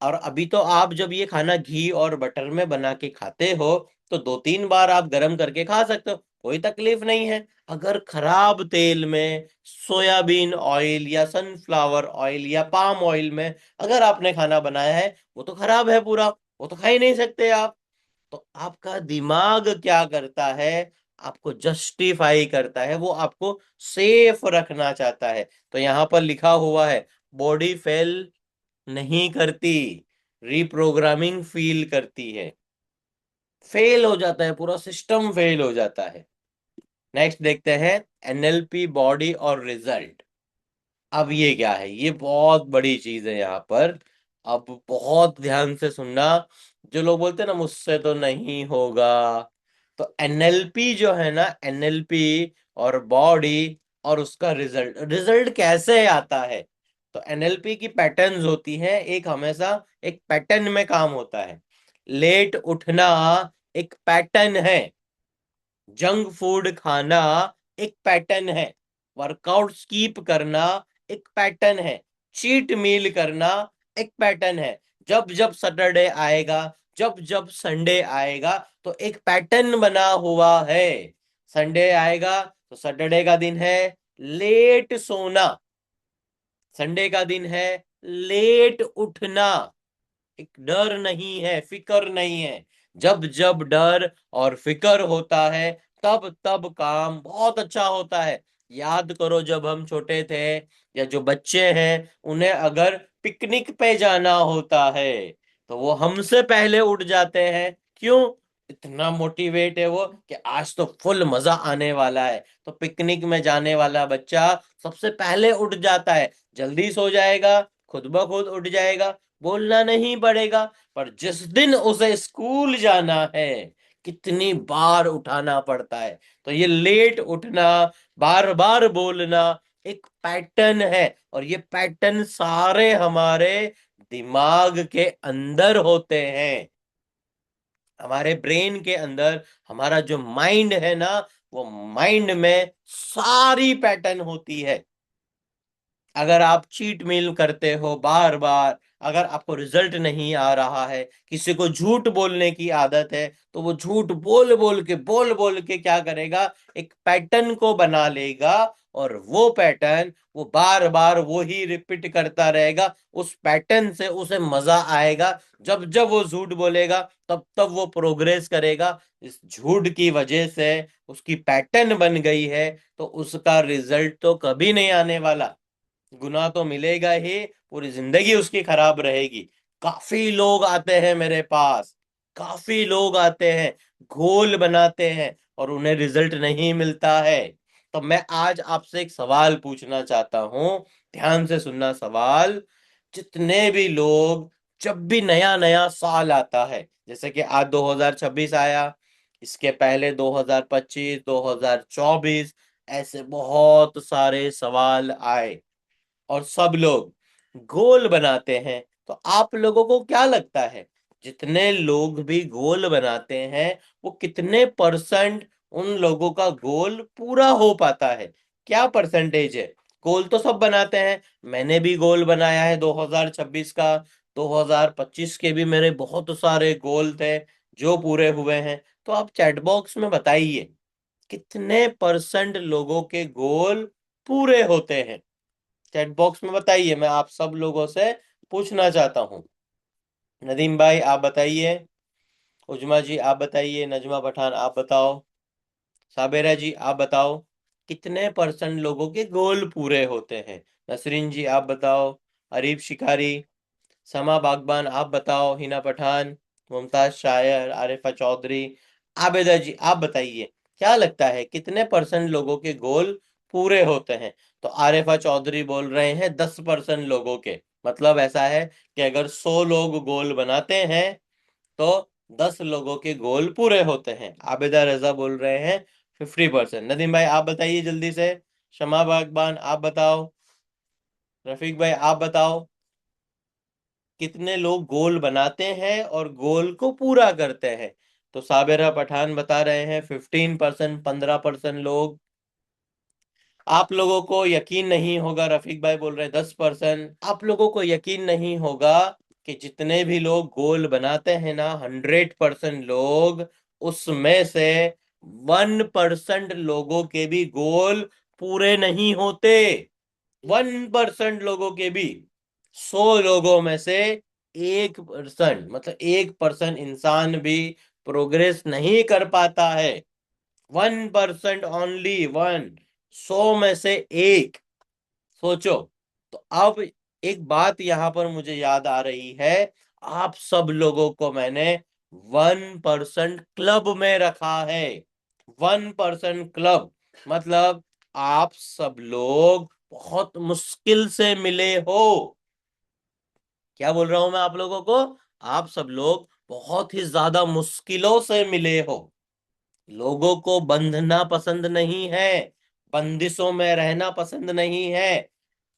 और अभी तो आप जब ये खाना घी और बटर में बना के खाते हो, तो 2-3 बार आप गर्म करके खा सकते हो, कोई तकलीफ नहीं है। अगर खराब तेल में, सोयाबीन ऑयल या सनफ्लावर ऑयल या पाम ऑयल में अगर आपने खाना बनाया है, वो तो खराब है पूरा, वो तो खा ही नहीं सकते आप। तो आपका दिमाग क्या करता है? आपको जस्टिफाई करता है, वो आपको सेफ रखना चाहता है। तो यहां पर लिखा हुआ है, बॉडी फेल नहीं करती, रिप्रोग्रामिंग फील करती है। फेल हो जाता है, पूरा सिस्टम फेल हो जाता है। नेक्स्ट देखते हैं, एनएलपी बॉडी और रिजल्ट। अब ये क्या है? ये बहुत बड़ी चीज है यहाँ पर। अब बहुत ध्यान से सुनना। जो लोग बोलते हैं ना मुझसे तो नहीं होगा, तो एनएलपी जो है ना, एनएलपी और बॉडी और उसका रिजल्ट, रिजल्ट कैसे आता है? तो एनएलपी की पैटर्न्स होती है, एक हमेशा एक पैटर्न में काम होता है। लेट उठना एक पैटर्न है, जंक फूड खाना एक पैटर्न है, वर्कआउट स्कीप करना एक पैटर्न है, चीट मील करना एक पैटर्न है। जब जब सैटरडे आएगा, जब जब संडे आएगा, तो एक पैटर्न बना हुआ है। संडे आएगा तो सैटरडे का दिन है, लेट सोना। संडे का दिन है लेट उठना। एक डर नहीं है, फिक्र नहीं है। जब जब डर और फिक्र होता है, तब तब काम बहुत अच्छा होता है। याद करो जब हम छोटे थे, या जो बच्चे हैं, उन्हें अगर पिकनिक पे जाना होता है तो वो हमसे पहले उठ जाते हैं। क्यों? इतना मोटिवेट है वो कि आज तो फुल मजा आने वाला है। तो पिकनिक में जाने वाला बच्चा सबसे पहले उठ जाता है, जल्दी सो जाएगा, खुद ब खुद उठ जाएगा, बोलना नहीं पड़ेगा। पर जिस दिन उसे स्कूल जाना है, कितनी बार उठाना पड़ता है। तो ये लेट उठना, बार बार बोलना एक पैटर्न है, और ये पैटर्न सारे हमारे दिमाग के अंदर होते हैं, हमारे ब्रेन के अंदर। हमारा जो माइंड है ना, वो माइंड में सारी पैटर्न होती है। अगर आप चीट मील करते हो बार बार, अगर आपको रिजल्ट नहीं आ रहा है, किसी को झूठ बोलने की आदत है, तो वो झूठ बोल बोल के क्या करेगा, एक पैटर्न को बना लेगा। और वो पैटर्न वो बार बार वो ही रिपीट करता रहेगा। उस पैटर्न से उसे मजा आएगा। जब जब वो झूठ बोलेगा, तब तब वो प्रोग्रेस करेगा। इस झूठ की वजह से उसकी पैटर्न बन गई है, तो उसका रिजल्ट तो कभी नहीं आने वाला। गुनाह तो मिलेगा ही, पूरी जिंदगी उसकी खराब रहेगी। काफी लोग आते हैं मेरे पास, काफी लोग आते हैं, घोल बनाते हैं, और उन्हें रिजल्ट नहीं मिलता है। तो मैं आज आपसे एक सवाल पूछना चाहता हूं, ध्यान से सुनना सवाल। जितने भी लोग, जब भी नया नया साल आता है, जैसे कि आज 2026 आया, इसके पहले 2025, 2024, ऐसे बहुत सारे सवाल आए, और सब लोग गोल बनाते हैं। तो आप लोगों को क्या लगता है, जितने लोग भी गोल बनाते हैं, वो कितने परसेंट उन लोगों का गोल पूरा हो पाता है? क्या परसेंटेज है? गोल तो सब बनाते हैं, मैंने भी गोल बनाया है 2026 का। 2025 के भी मेरे बहुत सारे गोल थे जो पूरे हुए हैं। तो आप चैट बॉक्स में बताइए, कितने परसेंट लोगों के गोल पूरे होते हैं? चैट बॉक्स में बताइए, मैं आप सब लोगों से पूछना चाहता हूँ। नदीम भाई आप बताइए, उजमा जी आप बताइए, नजमा पठान आप बताओ, साबेरा जी आप बताओ, कितने परसेंट लोगों के गोल पूरे होते हैं? नसरीन जी आप बताओ, अरीब शिकारी, समा बागबान आप बताओ, हिना पठान, मुमताज शायर, आरिफा चौधरी, आबेदा जी आप बताइए, क्या लगता है कितने परसेंट लोगों के गोल पूरे होते हैं? तो आरिफा चौधरी बोल रहे हैं 10% लोगों के। मतलब ऐसा है कि अगर 100 लोग गोल बनाते हैं, तो 10 लोगों के गोल पूरे होते हैं। आबेदा रजा बोल रहे हैं 50%। नदीम भाई आप बताइए जल्दी से, शमा बागबान आप बताओ, रफीक भाई आप बताओ, कितने लोग गोल बनाते हैं और गोल को पूरा करते हैं? तो साबिरा पठान बता रहे हैं 15%, 15% लोग। आप लोगों को यकीन नहीं होगा, रफीक भाई बोल रहे हैं 10%। आप लोगों को यकीन नहीं होगा कि जितने भी लोग गोल बनाते हैं ना, 100% लोग, उसमें से 1% लोगों के भी गोल पूरे नहीं होते। 1% लोगों के भी, 100 लोगों में से 1%, मतलब 1% इंसान भी प्रोग्रेस नहीं कर पाता है। 1% ओनली वन, 100 में से एक। सोचो। तो अब एक बात यहां पर मुझे याद आ रही है, आप सब लोगों को मैंने 1% क्लब में रखा है। 1% क्लब मतलब आप सब लोग बहुत मुश्किल से मिले हो। क्या बोल रहा हूं मैं आप लोगों को? आप सब लोग बहुत ही ज्यादा मुश्किलों से मिले हो। लोगों को बंधना पसंद नहीं है, बंदिशों में रहना पसंद नहीं है।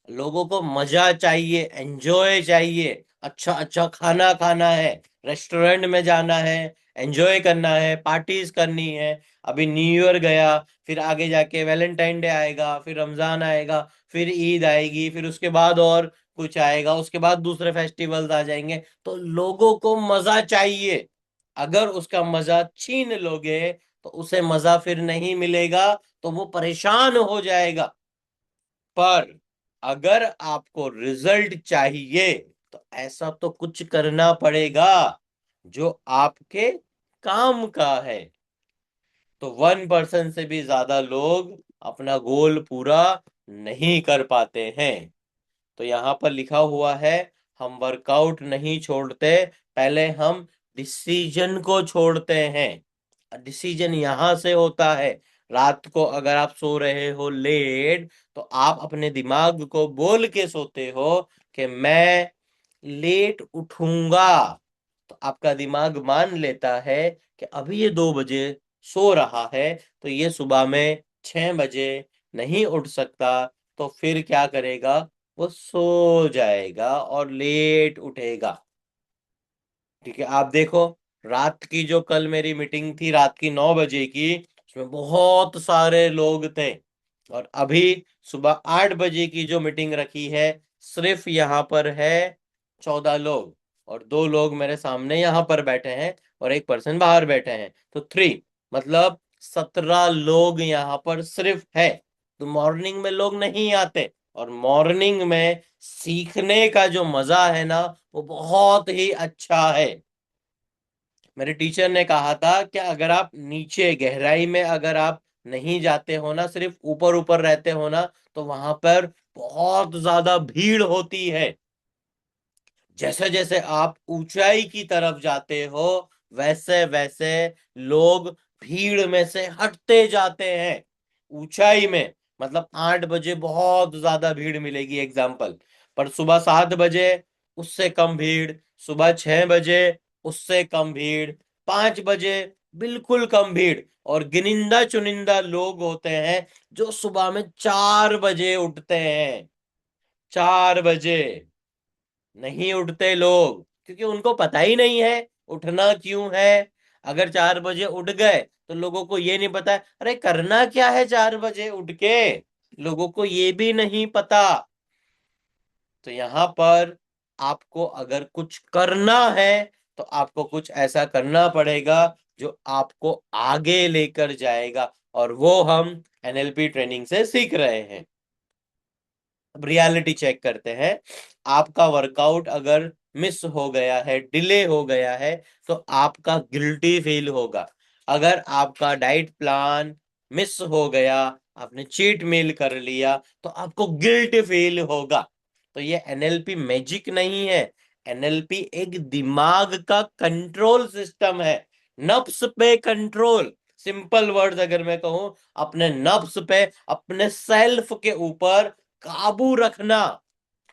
लोगों को मजा चाहिए, एंजॉय चाहिए, अच्छा अच्छा खाना खाना है, रेस्टोरेंट में जाना है, एंजॉय करना है, पार्टीज करनी है। अभी न्यू ईयर गया, फिर आगे जाके वैलेंटाइन डे आएगा, फिर रमजान आएगा, फिर ईद आएगी, फिर उसके बाद और कुछ आएगा, उसके बाद दूसरे फेस्टिवल्स आ जाएंगे। तो लोगों को मजा चाहिए। अगर उसका मजा छीन लोगे, तो उसे मजा फिर नहीं मिलेगा, तो वो परेशान हो जाएगा। पर अगर आपको रिजल्ट चाहिए तो ऐसा तो कुछ करना पड़ेगा जो आपके काम का है। तो 1% से भी ज्यादा लोग अपना गोल पूरा नहीं कर पाते हैं। तो यहाँ पर लिखा हुआ है, हम वर्कआउट नहीं छोड़ते, पहले हम डिसीजन को छोड़ते हैं। डिसीजन यहां से होता है, रात को अगर आप सो रहे हो लेट, तो आप अपने दिमाग को बोल के सोते हो कि मैं लेट उठूंगा। तो आपका दिमाग मान लेता है कि अभी ये 2 बजे सो रहा है, तो ये सुबह में 6 बजे नहीं उठ सकता। तो फिर क्या करेगा, वो सो जाएगा और लेट उठेगा। ठीक है, आप देखो, रात की जो कल मेरी मीटिंग थी रात की 9 बजे की, उसमें बहुत सारे लोग थे। और अभी सुबह 8 बजे की जो मीटिंग रखी है, सिर्फ यहाँ पर है 14 लोग। और 2 लोग मेरे सामने यहाँ पर बैठे हैं और एक पर्सन बाहर बैठे हैं, तो 3, मतलब 17 लोग यहाँ पर सिर्फ है। तो मॉर्निंग में लोग नहीं आते, और मॉर्निंग में सीखने का जो मजा है ना, वो बहुत ही अच्छा है। मेरे टीचर ने कहा था कि अगर आप नीचे गहराई में अगर आप नहीं जाते हो ना, सिर्फ ऊपर ऊपर रहते हो ना, तो वहां पर बहुत ज्यादा भीड़ होती है। जैसे जैसे आप ऊंचाई की तरफ जाते हो, वैसे वैसे लोग भीड़ में से हटते जाते हैं। ऊंचाई में मतलब 8 बजे बहुत ज्यादा भीड़ मिलेगी एग्जाम्पल, पर सुबह 7 बजे उससे कम भीड़, सुबह 6 बजे उससे कम भीड़, 5 बजे बिल्कुल कम भीड़। और गिनिंदा चुनिंदा लोग होते हैं जो सुबह में 4 बजे उठते हैं। 4 बजे नहीं उठते लोग, क्योंकि उनको पता ही नहीं है उठना क्यों है। अगर 4 बजे उठ गए तो लोगों को ये नहीं पता है अरे करना क्या है 4 बजे उठ के, लोगों को ये भी नहीं पता। तो यहाँ पर आपको अगर कुछ करना है, तो आपको कुछ ऐसा करना पड़ेगा जो आपको आगे लेकर जाएगा, और वो हम एनएलपी ट्रेनिंग से सीख रहे हैं। अब रियलिटी चेक करते हैं। आपका वर्कआउट अगर मिस हो गया है, डिले हो गया है, तो आपका गिल्टी फील होगा। अगर आपका डाइट प्लान मिस हो गया, आपने चीट मील कर लिया, तो आपको गिल्ट फील होगा। तो ये एनएलपी मैजिक नहीं है। एनएलपी एक दिमाग का कंट्रोल सिस्टम है, नफ्स पे कंट्रोल। सिंपल वर्ड्स अगर मैं कहूं, अपने नफ्स पे, अपने सेल्फ के ऊपर काबू रखना,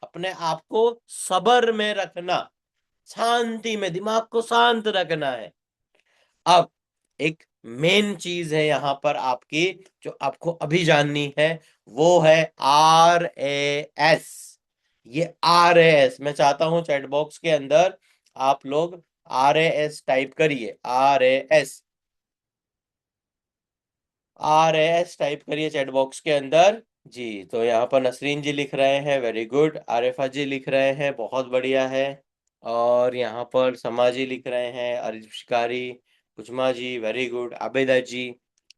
अपने आप को सबर में रखना, शांति में दिमाग को शांत रखना है। अब एक मेन चीज है यहां पर आपकी, जो आपको अभी जाननी है, वो है RAS। ये RAS मैं चाहता हूं चैट बॉक्स के अंदर आप लोग RAS टाइप करिए। RAS टाइप करिए चैट बॉक्स के अंदर। जी, तो यहाँ पर नसरीन जी लिख रहे हैं, वेरी गुड। आरिफा जी लिख रहे हैं, बहुत बढ़िया है। और यहाँ पर समा जी लिख रहे हैं, अरिफ शिकारी, कुजमा जी, वेरी गुड। आबेदा जी।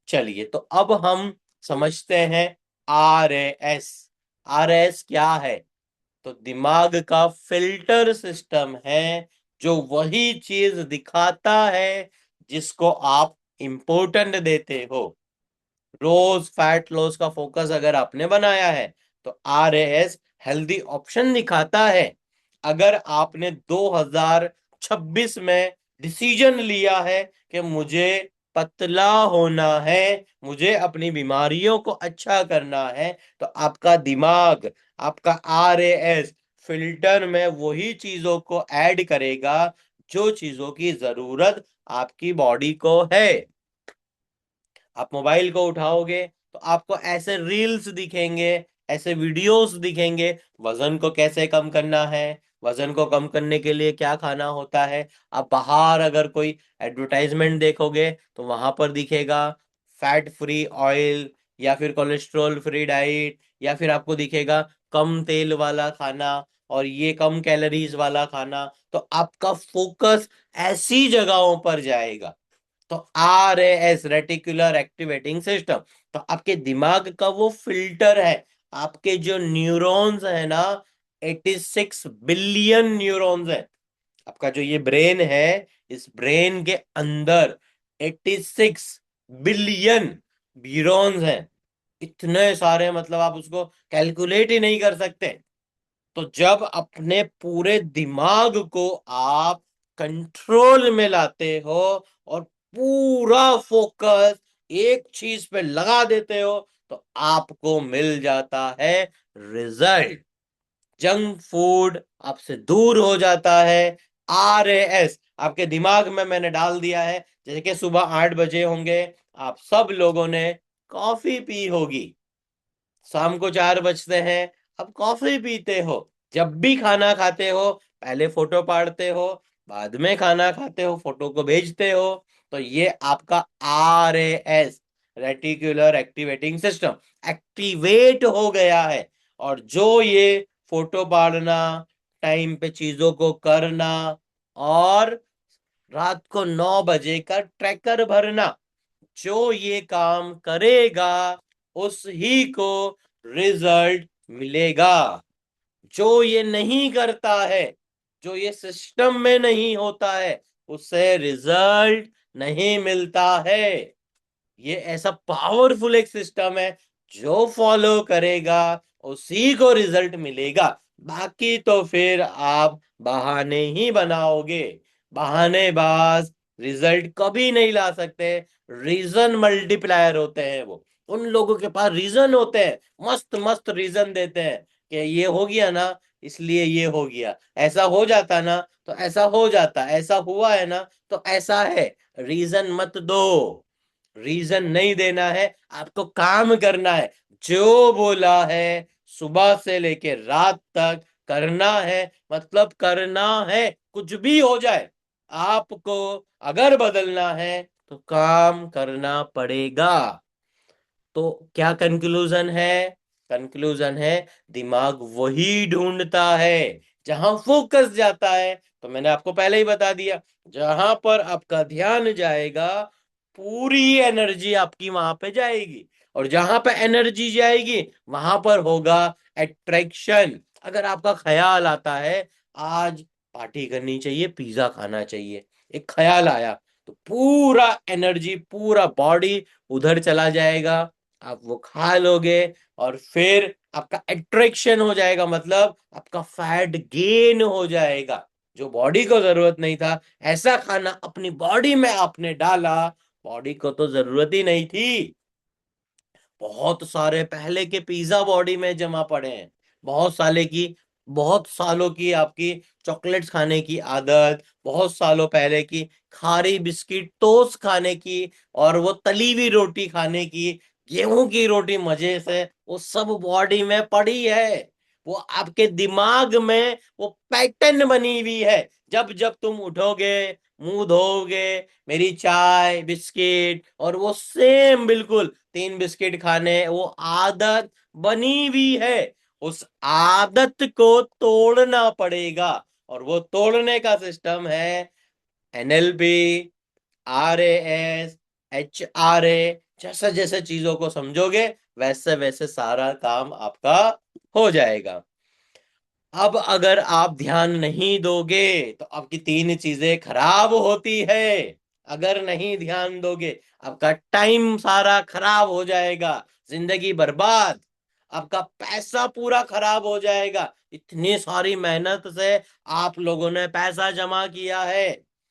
चलिए, तो अब हम समझते हैं RAS। RAS क्या है? तो दिमाग का फिल्टर सिस्टम है, जो वही चीज दिखाता है जिसको आप इम्पोर्टेंट देते हो। रोज फैट लॉस का फोकस अगर आपने बनाया है, तो RAS हेल्दी ऑप्शन दिखाता है। अगर आपने 2026 में डिसीजन लिया है कि मुझे पतला होना है, मुझे अपनी बीमारियों को अच्छा करना है, तो आपका दिमाग, आपका RAS फिल्टर में वही चीजों को ऐड करेगा जो चीजों की जरूरत आपकी बॉडी को है। आप मोबाइल को उठाओगे तो आपको ऐसे रील्स दिखेंगे, ऐसे वीडियोस दिखेंगे, वजन को कैसे कम करना है, वजन को कम करने के लिए क्या खाना होता है। आप बाहर अगर कोई एडवर्टाइजमेंट देखोगे तो वहां पर दिखेगा फैट फ्री ऑयल, या फिर कोलेस्ट्रॉल फ्री डाइट, या फिर आपको दिखेगा कम तेल वाला खाना और ये कम कैलोरीज वाला खाना। तो आपका फोकस ऐसी जगहों पर जाएगा। तो RAS रेटिकुलर एक्टिवेटिंग सिस्टम, तो आपके दिमाग का वो फिल्टर है। आपके जो न्यूरॉन्स है ना, 86 बिलियन न्यूरॉन्स है। आपका जो ये ब्रेन है, इस ब्रेन के अंदर 86 बिलियन न्यूरॉन्स हैं। इतने सारे, मतलब आप उसको कैलकुलेट ही नहीं कर सकते। तो जब अपने पूरे दिमाग को आप कंट्रोल में लाते हो और पूरा फोकस एक चीज पे लगा देते हो, तो आपको मिल जाता है रिजल्ट। जंक फूड आपसे दूर हो जाता है। RAS आपके दिमाग में मैंने डाल दिया है। जैसे कि सुबह 8 बजे होंगे, आप सब लोगों ने कॉफी पी होगी। शाम को 4 बजते हैं, अब कॉफी पीते हो। जब भी खाना खाते हो, पहले फोटो पाड़ते हो, बाद में खाना खाते हो, फोटो को भेजते हो। तो ये आपका RAS, reticular activating system, activate हो गया है। और जो ये फोटो पाड़ना, टाइम पे चीजों को करना, और रात को 9 बजे का ट्रैकर भरना, जो ये काम करेगा उस ही को रिजल्ट मिलेगा। जो ये नहीं करता है, जो ये सिस्टम में नहीं होता है, उससे रिजल्ट नहीं मिलता है। ये ऐसा पावरफुल एक सिस्टम है, जो फॉलो करेगा उसी को रिजल्ट मिलेगा। बाकी तो फिर आप बहाने ही बनाओगे। बहानेबाज रिजल्ट कभी नहीं ला सकते। रीजन मल्टीप्लायर होते हैं वो। उन लोगों के पास रीजन होते हैं, मस्त मस्त रीजन देते हैं कि ये हो गया ना, इसलिए ये हो गया, ऐसा हो जाता ना तो ऐसा हो जाता, ऐसा हुआ है ना तो ऐसा है। रीजन मत दो, रीजन नहीं देना है, आपको काम करना है। जो बोला है सुबह से लेके रात तक करना है, मतलब करना है, कुछ भी हो जाए। आपको अगर बदलना है तो काम करना पड़ेगा। तो क्या कंक्लूजन है? कंक्लूजन है, दिमाग वही ढूंढता है जहां फोकस जाता है। तो मैंने आपको पहले ही बता दिया, जहां पर आपका ध्यान जाएगा, पूरी एनर्जी आपकी वहां पे जाएगी। और जहां पे एनर्जी जाएगी, वहां पर होगा अट्रैक्शन। अगर आपका ख्याल आता है आज पार्टी करनी चाहिए, पिज्जा खाना चाहिए, एक ख्याल आया, तो पूरा एनर्जी, पूरा बॉडी उधर चला जाएगा। आप वो खा लोगे, और फिर आपका अट्रैक्शन हो जाएगा, मतलब आपका फैट गेन हो जाएगा। जो बॉडी को जरूरत नहीं था, ऐसा खाना अपनी बॉडी में आपने डाला, बॉडी को तो जरूरत ही नहीं थी। बहुत सारे पहले के पिज्जा बॉडी में जमा पड़े हैं। बहुत सालों की आपकी चॉकलेट्स खाने की आदत, बहुत सालों पहले की खारी बिस्किट टोस्ट खाने की, और वो तली हुई रोटी खाने की, गेहूं की रोटी मजे से, वो सब बॉडी में पड़ी है। वो आपके दिमाग में वो पैटर्न बनी हुई है। जब जब तुम उठोगे, मुंह धोगे, मेरी चाय बिस्किट, और वो सेम बिल्कुल 3 बिस्किट खाने, वो आदत बनी हुई है। उस आदत को तोड़ना पड़ेगा, और वो तोड़ने का सिस्टम है NLP, RAS, HRA। जैसे जैसे चीजों को समझोगे, वैसे वैसे सारा काम आपका हो जाएगा। अब अगर आप ध्यान नहीं दोगे, तो आपकी 3 चीजें खराब होती है। अगर नहीं ध्यान दोगे, आपका टाइम सारा खराब हो जाएगा, जिंदगी बर्बाद, आपका पैसा पूरा खराब हो जाएगा। इतनी सारी मेहनत से आप लोगों ने पैसा जमा किया है।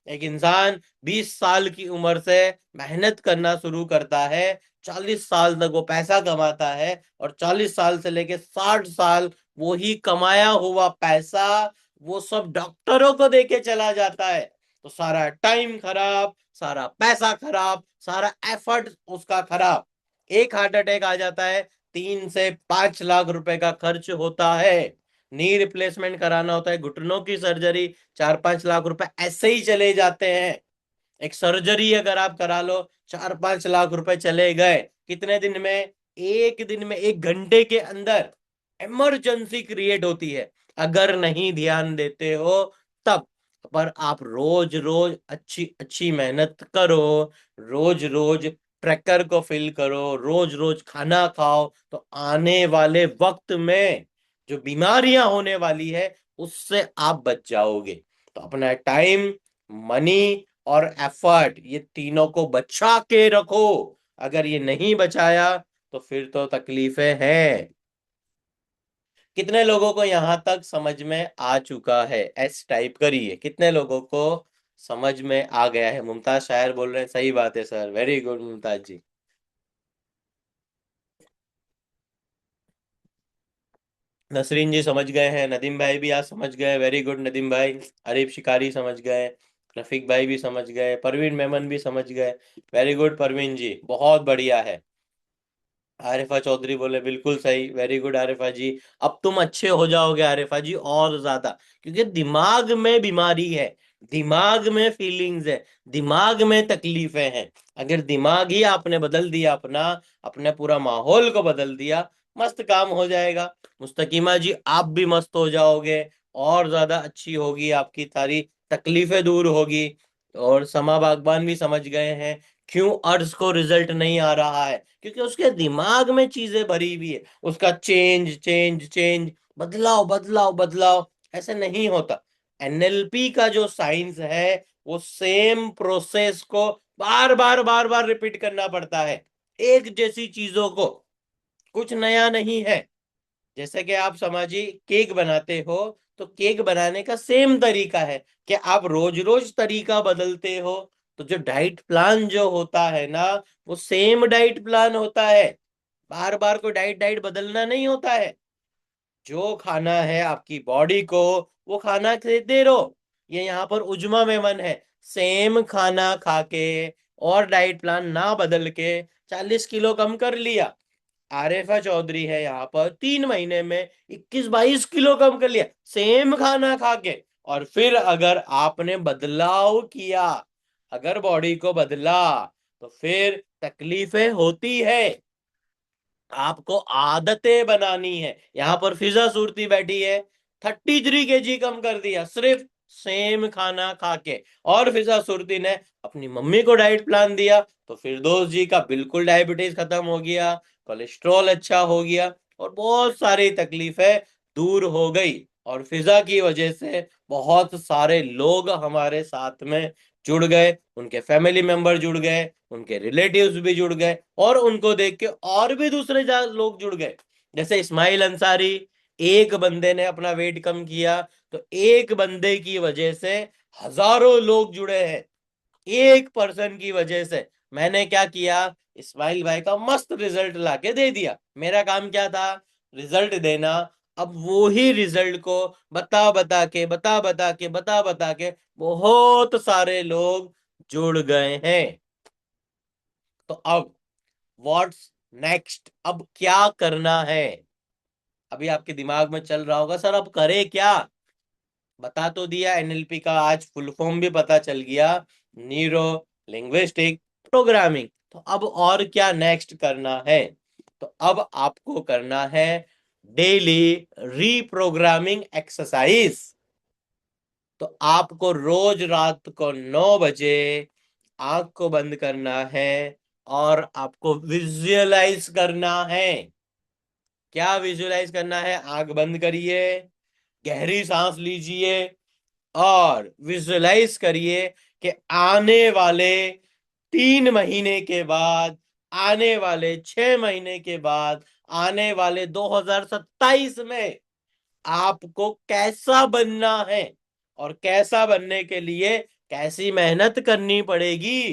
एक इंसान 20 साल की उम्र से मेहनत करना शुरू करता है, 40 साल तक वो पैसा कमाता है, और 40 साल से लेके 60 साल वो ही कमाया हुआ पैसा वो सब डॉक्टरों को देके चला जाता है। तो सारा टाइम खराब, सारा पैसा खराब, सारा एफर्ट उसका खराब। एक हार्ट अटैक आ जाता है, 3 से 5 लाख रुपए का खर्च होता है। नी रिप्लेसमेंट कराना होता है, घुटनों की सर्जरी, 4-5 लाख रुपए ऐसे ही चले जाते हैं। एक सर्जरी अगर आप करा लो, 4-5 लाख रुपए चले गए। कितने दिन में? एक दिन में, 1 घंटे के अंदर इमरजेंसी क्रिएट होती है। अगर नहीं ध्यान देते हो तब। पर आप रोज रोज अच्छी अच्छी मेहनत करो, रोज रोज ट्रैकर को फिल करो, रोज रोज खाना खाओ, तो आने वाले वक्त में जो बीमारियां होने वाली है उससे आप बच जाओगे। तो अपना टाइम, मनी और एफर्ट, ये तीनों को बचा के रखो। अगर ये नहीं बचाया तो फिर तो तकलीफें हैं। कितने लोगों को यहां तक समझ में आ चुका है? एस टाइप करिए, कितने लोगों को समझ में आ गया है? मुमताज शायर बोल रहे हैं, सही बात है सर, वेरी गुड मुमताज जी। नसरीन जी समझ गए हैं, नदीम भाई भी आज समझ गए, वेरी गुड नदीम भाई। अरीफ शिकारी समझ गए, रफीक भाई भी समझ गए, परवीन मेमन भी समझ गए, वेरी गुड परवीन जी, बहुत बढ़िया है। आरिफा चौधरी बोले बिल्कुल सही, वेरी गुड आरिफा जी। अब तुम अच्छे हो जाओगे आरिफा जी और ज्यादा, क्योंकि दिमाग में बीमारी है, दिमाग में फीलिंग्स है, दिमाग में तकलीफें हैं। अगर दिमाग ही आपने बदल दिया अपना, अपने पूरा माहौल को बदल दिया, मस्त काम हो जाएगा। मुस्तकीमा जी आप भी मस्त हो जाओगे, और ज्यादा अच्छी होगी आपकी सारी तकलीफें दूर होगी। और समा बागबान भी समझ गए हैं क्यों अर्श को रिजल्ट नहीं आ रहा है, क्योंकि उसके दिमाग में चीजें भरी हुई है, उसका चेंज चेंज चेंज, बदलाव बदलाव बदलाव, ऐसे नहीं होता। एनएलपी का जो साइंस है वो सेम प्रोसेस को बार बार बार बार रिपीट करना पड़ता है, एक जैसी चीजों को, कुछ नया नहीं है। जैसे कि आप समझिए केक बनाते हो, तो केक बनाने का सेम तरीका है कि आप रोज रोज तरीका बदलते हो। तो जो डाइट प्लान जो होता है ना, वो सेम डाइट प्लान होता है, बार बार कोई डाइट डाइट बदलना नहीं होता है। जो खाना है आपकी बॉडी को, वो खाना देते रहो। ये यहाँ पर उजमा में मन है, सेम खाना खा के और डाइट प्लान ना बदल के 40 किलो कम कर लिया। आरिफा चौधरी है यहाँ पर 3 महीने में 21-22 किलो कम कर लिया, सेम खाना खा के। और फिर अगर आपने बदलाव किया, अगर बॉडी को बदला, तो फिर तकलीफें होती है। आपको आदतें बनानी है। यहाँ पर फिजा सूरती बैठी है, 33 kg कम कर दिया सिर्फ सेम खाना खा के। और फिजा सूरती ने अपनी मम्मी को डाइट प्लान दिया, तो फिरदौस जी का बिल्कुल डायबिटीज खत्म हो गया, कोलेस्ट्रॉल अच्छा हो गया, और बहुत सारी तकलीफें दूर हो गई। और फिजा की वजह से बहुत सारे लोग हमारे साथ में जुड़ गए, उनके फैमिली मेंबर जुड़ गए, उनके रिलेटिव्स भी जुड़ गए, और उनको देख के और भी दूसरे लोग जुड़ गए। जैसे इस्माइल अंसारी, एक बंदे ने अपना वेट कम किया, तो एक बंदे की वजह से हजारों लोग जुड़े हैं, एक पर्सन की वजह से। मैंने क्या किया, इस्माइल भाई का मस्त रिजल्ट लाके दे दिया, मेरा काम क्या था, रिजल्ट देना। अब वो ही रिजल्ट को बता बता के बता बता के बता बता के बहुत सारे लोग जुड़ गए हैं। तो अब व्हाट्स नेक्स्ट, अब क्या करना है? अभी आपके दिमाग में चल रहा होगा, सर अब करे क्या? बता तो दिया, एनएलपी का आज फुल फॉर्म भी पता चल गया, न्यूरो लिंग्विस्टिक प्रोग्रामिंग। तो अब और क्या नेक्स्ट करना है? तो अब आपको करना है डेली रीप्रोग्रामिंग एक्सरसाइज। तो आपको रोज रात को 9 बजे आंख को बंद करना है, और आपको विजुअलाइज करना है। क्या विजुअलाइज करना है? आंख बंद करिए, गहरी सांस लीजिए, और विजुअलाइज करिए कि आने वाले 3 महीने के बाद, आने वाले 6 महीने के बाद, आने वाले 2027 में आपको कैसा बनना है, और कैसा बनने के लिए कैसी मेहनत करनी पड़ेगी।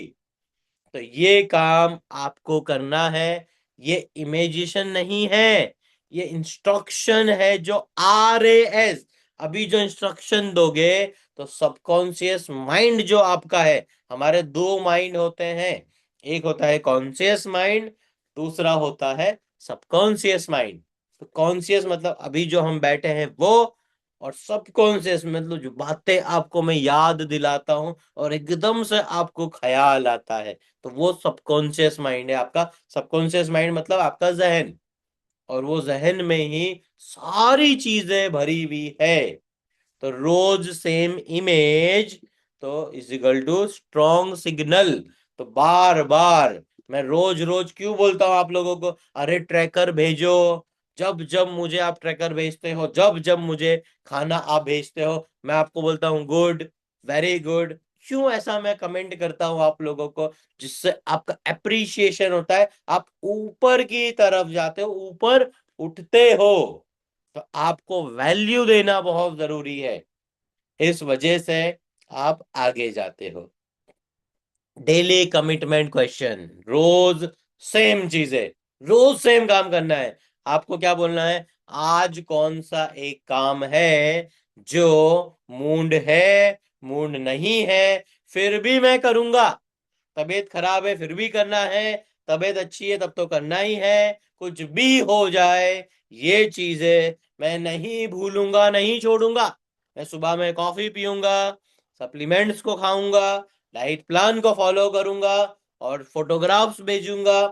तो ये काम आपको करना है। ये इमेजिशन नहीं है, ये इंस्ट्रक्शन है। जो RAS, अभी जो इंस्ट्रक्शन दोगे, तो सबकॉन्शियस माइंड जो आपका है, हमारे दो माइंड होते हैं, एक होता है कॉन्शियस माइंड, दूसरा होता है सबकॉन्शियस माइंड। तो कॉन्शियस मतलब अभी जो हम बैठे हैं वो, और सबकॉन्शियस मतलब जो बातें आपको मैं याद दिलाता हूं और एकदम से आपको ख्याल आता है, तो वो सबकॉन्शियस माइंड है आपका। सबकॉन्शियस माइंड मतलब आपका जहन, और वो जहन में ही सारी चीजें भरी हुई है। तो रोज सेम इमेज तो is equal to strong signal. तो बार बार मैं रोज रोज क्यों बोलता हूं आप लोगों को, अरे ट्रैकर भेजो। जब जब मुझे आप ट्रैकर भेजते हो, जब जब मुझे खाना आप भेजते हो, मैं आपको बोलता हूँ गुड, वेरी गुड। क्यों ऐसा मैं कमेंट करता हूँ आप लोगों को, जिससे आपका एप्रिसिएशन होता है, आप ऊपर की तरफ जाते हो, ऊपर उठते हो। तो आपको वैल्यू देना बहुत जरूरी है, इस वजह से आप आगे जाते हो। डेली कमिटमेंट क्वेश्चन, रोज सेम चीजें, रोज सेम काम करना है। आपको क्या बोलना है, आज कौन सा एक काम है जो मूड है, मूड नहीं है फिर भी मैं करूंगा, तबीयत खराब है फिर भी करना है, तबीयत अच्छी है तब तो करना ही है, कुछ भी हो जाए ये चीजें मैं नहीं भूलूंगा, नहीं छोड़ूंगा। मैं सुबह में कॉफी पीऊंगा, सप्लीमेंट्स को खाऊंगा, डाइट प्लान को फॉलो करूंगा, और फोटोग्राफ्स भेजूंगा।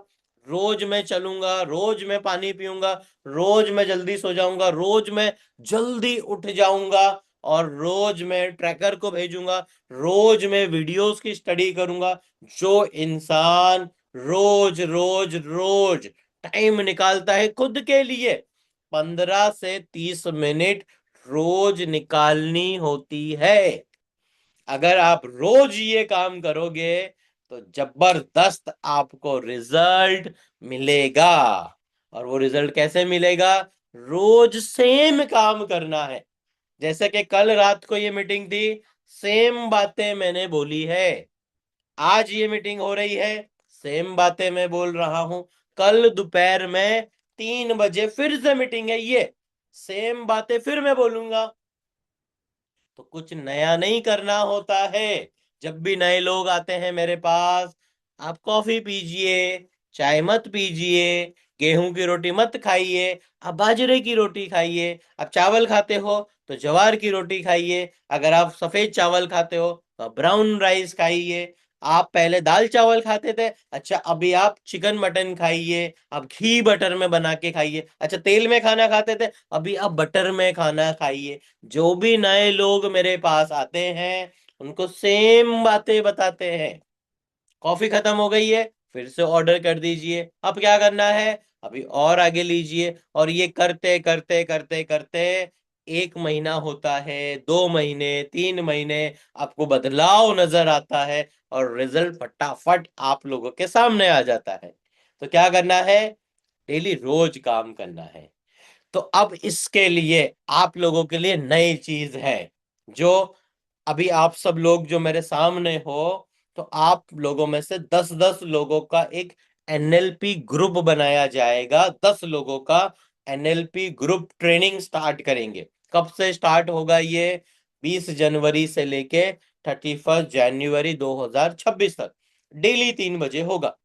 रोज मैं चलूंगा, रोज मैं पानी पीऊंगा, रोज मैं जल्दी सो जाऊंगा, रोज मैं जल्दी उठ जाऊंगा, और रोज मैं ट्रैकर को भेजूंगा, रोज मैं वीडियोस की स्टडी करूंगा। जो इंसान रोज रोज रोज टाइम निकालता है खुद के लिए, 15 से 30 मिनट रोज निकालनी होती है। अगर आप रोज ये काम करोगे तो जबरदस्त आपको रिजल्ट मिलेगा। और वो रिजल्ट कैसे मिलेगा, रोज सेम काम करना है। जैसे कि कल रात को ये मीटिंग थी, सेम बातें मैंने बोली है। आज ये मीटिंग हो रही है, सेम बातें मैं बोल रहा हूं। कल दोपहर में 3 बजे फिर से मीटिंग है, ये सेम बातें फिर मैं बोलूंगा। तो कुछ नया नहीं करना होता है। जब भी नए लोग आते हैं मेरे पास, आप कॉफी पीजिए, चाय मत पीजिए, गेहूं की रोटी मत खाइए, आप बाजरे की रोटी खाइए। आप चावल खाते हो तो ज्वार की रोटी खाइए, अगर आप सफेद चावल खाते हो तो ब्राउन राइस खाइए। आप पहले दाल चावल खाते थे, अच्छा अभी आप चिकन मटन खाइए, आप घी बटर में बना के खाइए। अच्छा तेल में खाना खाते थे, अभी आप बटर में खाना खाइए। जो भी नए लोग मेरे पास आते हैं उनको सेम बातें बताते हैं। कॉफी खत्म हो गई है, फिर से ऑर्डर कर दीजिए, अब क्या करना है, अभी और आगे लीजिए। और ये करते करते करते करते 1 महीना होता है, 2 महीने, 3 महीने, आपको बदलाव नजर आता है, और रिजल्ट फटाफट आप लोगों के सामने आ जाता है। तो क्या करना है, डेली रोज काम करना है। तो अब इसके लिए आप लोगों के लिए नई चीज है, जो अभी आप सब लोग जो मेरे सामने हो, तो आप लोगों में से 10-10 लोगों का एक एनएलपी ग्रुप बनाया जाएगा। 10 लोगों का एनएलपी ग्रुप ट्रेनिंग स्टार्ट करेंगे। कब से स्टार्ट होगा ये, 20 जनवरी से लेके 31 जनवरी 2026 तक, डेली 3 बजे होगा।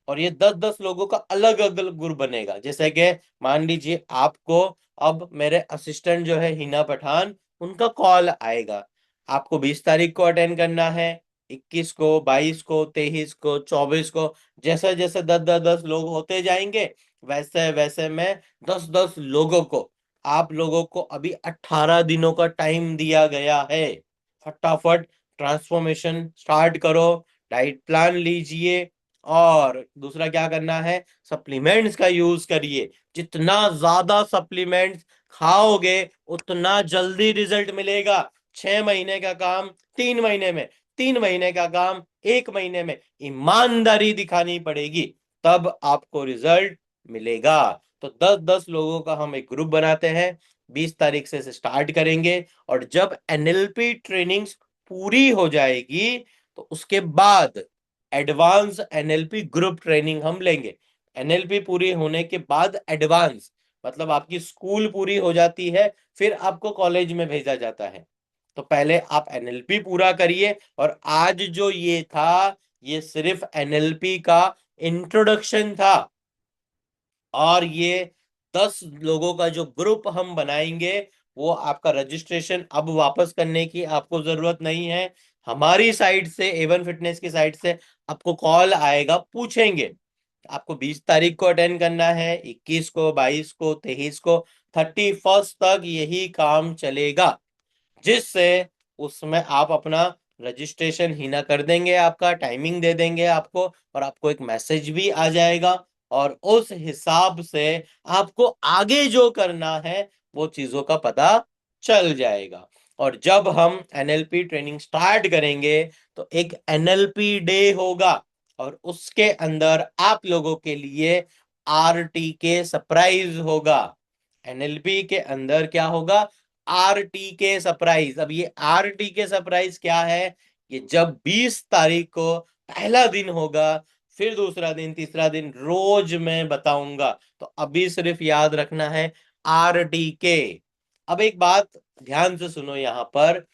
और ये 10-10 लोगों का अलग अलग ग्रुप बनेगा। जैसे कि मान लीजिए आपको अब मेरे असिस्टेंट जो है हिना पठान, उनका कॉल आएगा, आपको 20 तारीख को अटेंड करना है, 21 को, 22 को, 23 को, 24 को। जैसे जैसे 10-10 10 लोग होते जाएंगे, वैसे वैसे मैं 10-10 लोगों को, आप लोगों को अभी 18 दिनों का टाइम दिया गया है। फटाफट ट्रांसफॉर्मेशन स्टार्ट करो, डाइट प्लान लीजिए, और दूसरा क्या करना है, सप्लीमेंट्स का यूज करिए। जितना ज्यादा सप्लीमेंट्स खाओगे उतना जल्दी रिजल्ट मिलेगा। 6 महीने का काम 3 महीने में, 3 महीने का काम 1 महीने में, ईमानदारी दिखानी पड़ेगी, तब आपको रिजल्ट मिलेगा। तो 10-10 लोगों का हम एक ग्रुप बनाते हैं, 20 तारीख से स्टार्ट करेंगे। और जब एनएलपी ट्रेनिंग्स पूरी हो जाएगी तो उसके बाद एडवांस एनएलपी ग्रुप ट्रेनिंग हम लेंगे। एनएलपी पूरी होने के बाद एडवांस, मतलब आपकी स्कूल पूरी हो जाती है, फिर आपको कॉलेज में भेजा जाता है। तो पहले आप एनएलपी पूरा करिए। और आज जो ये था, ये सिर्फ एनएलपी का इंट्रोडक्शन था। और ये 10 लोगों का जो ग्रुप हम बनाएंगे, वो आपका रजिस्ट्रेशन अब वापस करने की आपको जरूरत नहीं है। हमारी साइड से, एवन फिटनेस की साइड से आपको कॉल आएगा, पूछेंगे आपको 20 तारीख को अटेंड करना है, 21 को, 22 को, 23 को, 31 तक यही काम चलेगा, जिससे उसमें आप अपना रजिस्ट्रेशन हिना कर देंगे, आपका टाइमिंग दे देंगे आपको, और आपको एक मैसेज भी आ जाएगा, और उस हिसाब से आपको आगे जो करना है वो चीजों का पता चल जाएगा। और जब हम एनएलपी ट्रेनिंग स्टार्ट करेंगे तो एक एनएलपी डे होगा, और उसके अंदर आप लोगों के लिए आरटी के सरप्राइज होगा। एनएलपी के अंदर क्या होगा? आरटी के सरप्राइज। अब ये आरटी के सरप्राइज क्या है? ये जब 20 तारीख को पहला दिन होगा, फिर दूसरा दिन, तीसरा दिन, रोज मैं बताऊंगा। तो अभी सिर्फ याद रखना है आरटी के। अब एक बात ध्यान से सुनो यहां पर।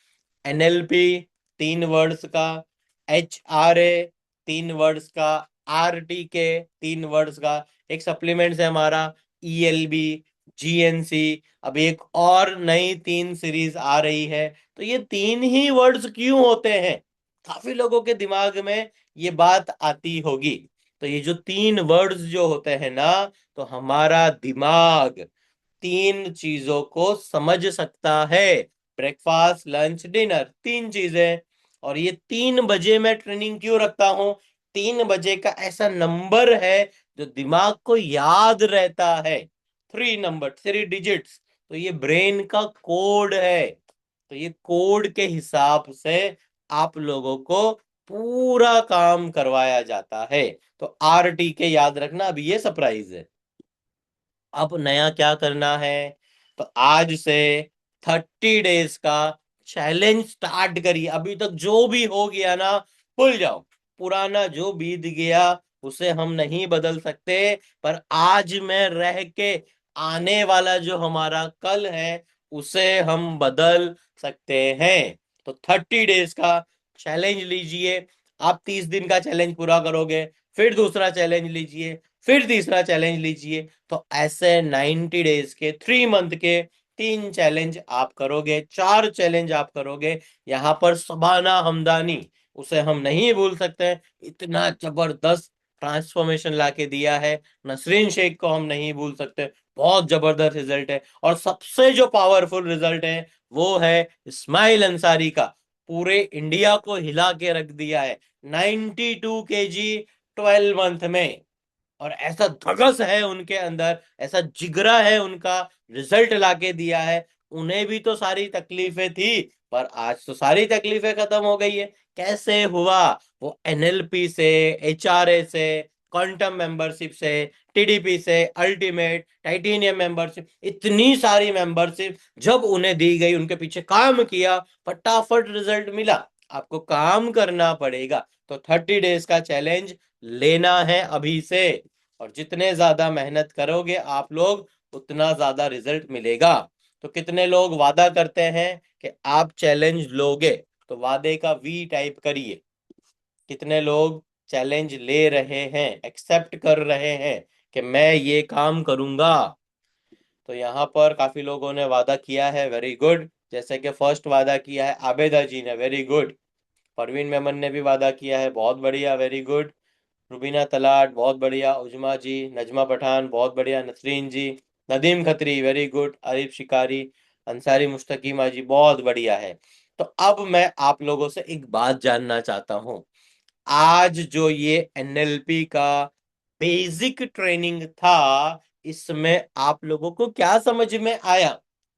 एनएलपी 3 वर्ड्स का, एचआरए 3 वर्ड्स का, आरटीके 3 वर्ड्स का, एक सप्लीमेंट है हमारा ईएलबी, जीएनसी। अब एक और नई 3 सीरीज आ रही है। तो ये 3 ही वर्ड्स क्यों होते हैं? काफी लोगों के दिमाग में ये बात आती होगी। तो ये जो 3 वर्ड्स जो होते हैं ना, तो हमारा दिमाग 3 चीजों को समझ सकता है। ब्रेकफास्ट, लंच, डिनर, 3 चीजें। और ये 3 बजे मैं ट्रेनिंग क्यों रखता हूं? 3 बजे का ऐसा नंबर है जो दिमाग को याद रहता है। 3 नंबर, 3 डिजिट्स। तो ये ब्रेन का कोड है। तो ये कोड के हिसाब से आप लोगों को पूरा काम करवाया जाता है। तो आरटी के याद रखना, अभी ये सरप्राइज है। अब नया क्या करना है? तो आज से 30 डेज का चैलेंज स्टार्ट करिए। अभी तक जो भी हो गया ना, भूल जाओ। पुराना जो बीत गया उसे हम नहीं बदल सकते, पर आज में रह के आने वाला जो हमारा कल है उसे हम बदल सकते हैं। तो 30 डेज का चैलेंज लीजिए। आप 30 दिन का चैलेंज पूरा करोगे, फिर दूसरा चैलेंज लीजिए, फिर तीसरा चैलेंज लीजिए। तो ऐसे 90 डेज के, 3 मंथ के 3 चैलेंज आप करोगे, 4 चैलेंज आप करोगे। यहाँ पर सबाना हमदानी, उसे हम नहीं भूल सकते। इतना जबरदस्त ट्रांसफॉर्मेशन लाके दिया है। नसरीन शेख को हम नहीं भूल सकते। बहुत जबरदस्त रिजल्ट है। और सबसे जो पावरफुल रिजल्ट है वो है इस्माइल अंसारी का। पूरे इंडिया को हिला के रख दिया है। 92 kg 12 मंथ में। और ऐसा धगस है उनके अंदर, ऐसा जिगरा है उनका, रिजल्ट लाके दिया है। उन्हें भी तो सारी तकलीफें थी, पर आज तो सारी तकलीफें खत्म हो गई है। कैसे हुआ? वो एनएलपी से, एचआरए से, क्वांटम मेंबरशिप से, टीडीपी से, अल्टीमेट, टाइटेनियम मेंबरशिप, इतनी सारी मेंबरशिप जब उन्हें दी गई, उनके पीछे काम किया, फटाफट रिजल्ट मिला। आपको काम करना पड़ेगा। तो 30 डेज का चैलेंज लेना है अभी से। और जितने ज्यादा मेहनत करोगे आप लोग, उतना ज्यादा रिजल्ट मिलेगा। तो कितने लोग वादा करते हैं कि आप चैलेंज लोगे? तो वादे का वी टाइप करिए। कितने लोग चैलेंज ले रहे हैं, एक्सेप्ट कर रहे हैं कि मैं ये काम करूंगा? तो यहाँ पर काफी लोगों ने वादा किया है, वेरी गुड। जैसे कि फर्स्ट वादा किया है आबेदा जी ने, वेरी गुड। परवीन मेमन ने भी वादा किया है, बहुत बढ़िया, वेरी गुड। रुबीना तलाट, बहुत बढ़िया। उजमा जी, नजमा पठान, बहुत बढ़िया। नसरीन जी, नदीम खत्री, वेरी गुड। आरिफ शिकारी, अंसारी मुस्तकीमा जी, बहुत बढ़िया है। तो अब मैं आप लोगों से एक बात जानना चाहता हूं। आज जो ये एनएलपी का बेसिक ट्रेनिंग था, इसमें आप लोगों को क्या समझ में आया?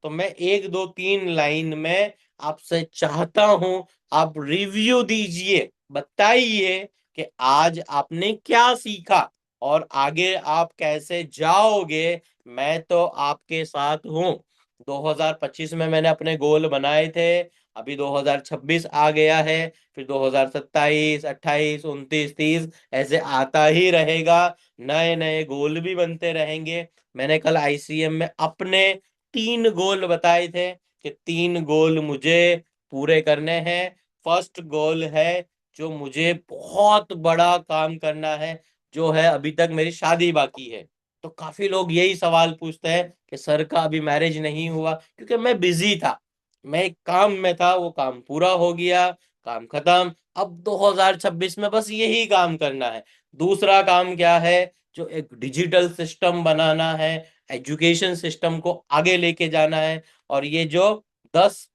तो मैं 1 2 3 लाइन में आपसे चाहता हूं, आप रिव्यू दीजिए, बताइए कि आज आपने क्या सीखा और आगे आप कैसे जाओगे। मैं तो आपके साथ हूं। 2025 में मैंने अपने गोल बनाए थे, अभी 2026 आ गया है, फिर 2027, 28, 29, 30 ऐसे आता ही रहेगा। नए नए गोल भी बनते रहेंगे। मैंने कल आईसीएम में अपने 3 गोल बताए थे कि 3 गोल मुझे पूरे करने हैं। फर्स्ट गोल है, जो मुझे बहुत बड़ा काम करना है, जो है अभी तक मेरी शादी बाकी है। तो काफी लोग यही सवाल पूछते हैं कि सर का अभी मैरिज नहीं हुआ, क्योंकि मैं बिजी था, मैं एक काम में था, वो काम पूरा हो गया, काम खत्म। अब 2026 में बस यही काम करना है। दूसरा काम क्या है? जो एक डिजिटल सिस्टम बनाना है, एजुकेशन सिस्टम को आगे लेके जाना है। और ये जो 10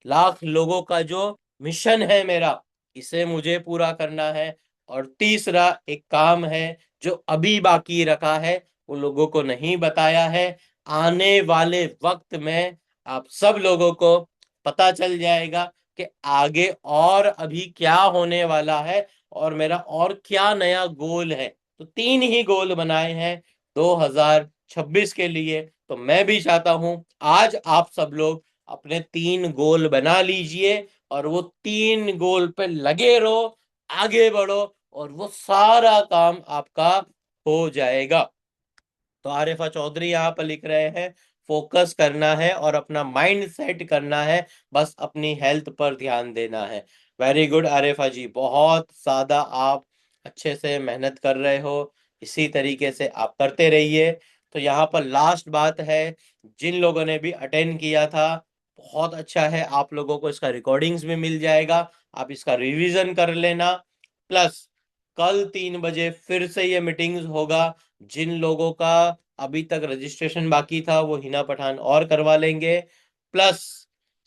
लाख लोगों का जो मिशन है मेरा, इसे मुझे पूरा करना है। और तीसरा एक काम है जो अभी बाकी रखा है, वो लोगों को नहीं बताया है। आने वाले वक्त में आप सब लोगों को पता चल जाएगा कि आगे और अभी क्या होने वाला है और मेरा और क्या नया गोल है। तो तीन ही गोल बनाए हैं 2026 के लिए। तो मैं भी चाहता हूं आज आप सब लोग अपने तीन गोल बना लीजिए और वो तीन गोल पे लगे रहो, आगे बढ़ो, और वो सारा काम आपका हो जाएगा। तो आरिफा चौधरी यहाँ पर लिख रहे हैं, फोकस करना है और अपना माइंड सेट करना है, बस अपनी हेल्थ पर ध्यान देना है। वेरी गुड आरिफा जी, बहुत ज्यादा आप अच्छे से मेहनत कर रहे हो, इसी तरीके से आप करते रहिए। तो यहाँ पर लास्ट बात है, जिन लोगों ने भी अटेंड किया था बहुत अच्छा है, आप लोगों को इसका रिकॉर्डिंग्स भी मिल जाएगा, आप इसका रिवीजन कर लेना। प्लस कल 3 बजे फिर से ये मीटिंग्स होगा। जिन लोगों का अभी तक रजिस्ट्रेशन बाकी था वो हिना पठान और करवा लेंगे। प्लस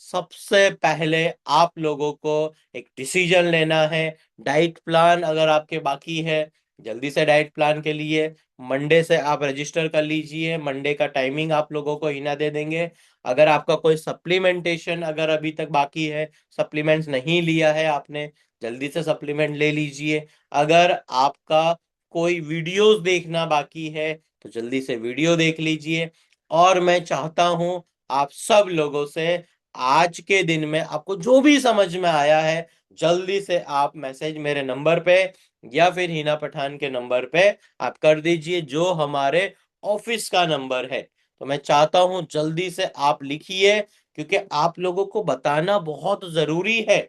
सबसे पहले आप लोगों को एक डिसीजन लेना है। डाइट प्लान अगर आपके बाकी है, जल्दी से डाइट प्लान के लिए मंडे से आप रजिस्टर कर लीजिए। मंडे का टाइमिंग आप लोगों को हिना दे देंगे। अगर आपका कोई सप्लीमेंटेशन अगर अभी तक बाकी है, सप्लीमेंट्स नहीं लिया है आपने, जल्दी से सप्लीमेंट ले लीजिए। अगर आपका कोई वीडियोस देखना बाकी है तो जल्दी से वीडियो देख लीजिए। और मैं चाहता हूं आप सब लोगों से, आज के दिन में आपको जो भी समझ में आया है जल्दी से आप मैसेज मेरे नंबर पे या फिर हिना पठान के नंबर पे आप कर दीजिए, जो हमारे ऑफिस का नंबर है। तो मैं चाहता हूं जल्दी से आप लिखिए, क्योंकि आप लोगों को बताना बहुत जरूरी है।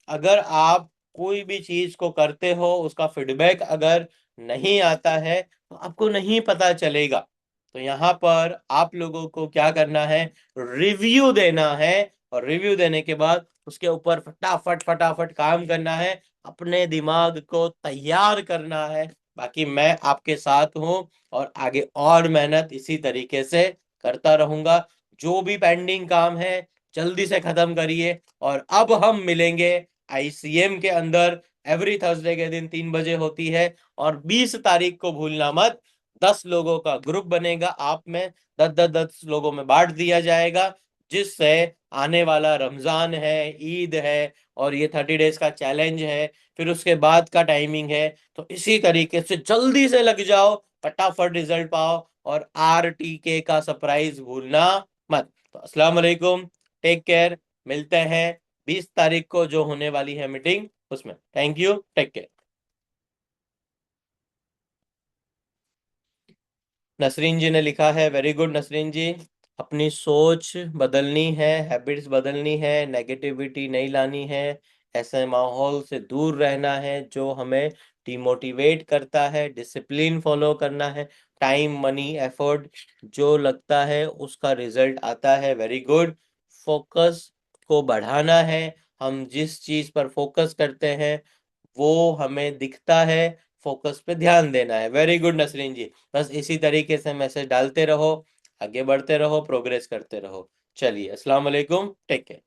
अगर आप कोई भी चीज को करते हो उसका फीडबैक अगर नहीं आता है तो आपको नहीं पता चलेगा। तो यहाँ पर आप लोगों को क्या करना है, रिव्यू देना है, और रिव्यू देने के बाद उसके ऊपर फटाफट फटाफट काम करना है, अपने दिमाग को तैयार करना है। बाकी मैं आपके साथ हूं और आगे और मेहनत इसी तरीके से करता रहूंगा। जो भी पेंडिंग काम है जल्दी से खत्म करिए। और अब हम मिलेंगे आईसीएम के अंदर, एवरी थर्सडे के दिन 3 बजे होती है। और 20 तारीख को भूलना मत, 10 लोगों का ग्रुप बनेगा, आप में 10 10 10 लोगों में बांट दिया जाएगा, जिससे आने वाला रमजान है, ईद है, और ये 30 डेज का चैलेंज है, फिर उसके बाद का टाइमिंग है। तो इसी तरीके से जल्दी से लग जाओ, फटाफट रिजल्ट पाओ, और RTK का सरप्राइज भूलना मत। तो अस्सलाम वालेकुम, टेक केयर, मिलते हैं 20 तारीख को जो होने वाली है मीटिंग उसमें। Thank you, take care. Nasreen ji ने लिखा है, वेरी गुड नसरीन जी, अपनी सोच बदलनी है, हैबिट्स बदलनी है, नेगेटिविटी नहीं लानी है, ऐसे माहौल से दूर रहना है जो हमें डिमोटिवेट करता है, डिसिप्लिन फॉलो करना है, टाइम मनी एफर्ट जो लगता है उसका रिजल्ट आता है। वेरी गुड, फोकस को बढ़ाना है, हम जिस चीज पर फोकस करते हैं वो हमें दिखता है, फोकस पे ध्यान देना है। वेरी गुड नसरीन जी, बस इसी तरीके से मैसेज डालते रहो, आगे बढ़ते रहो, प्रोग्रेस करते रहो। चलिए, अस्सलाम वालेकुम, टेक केयर।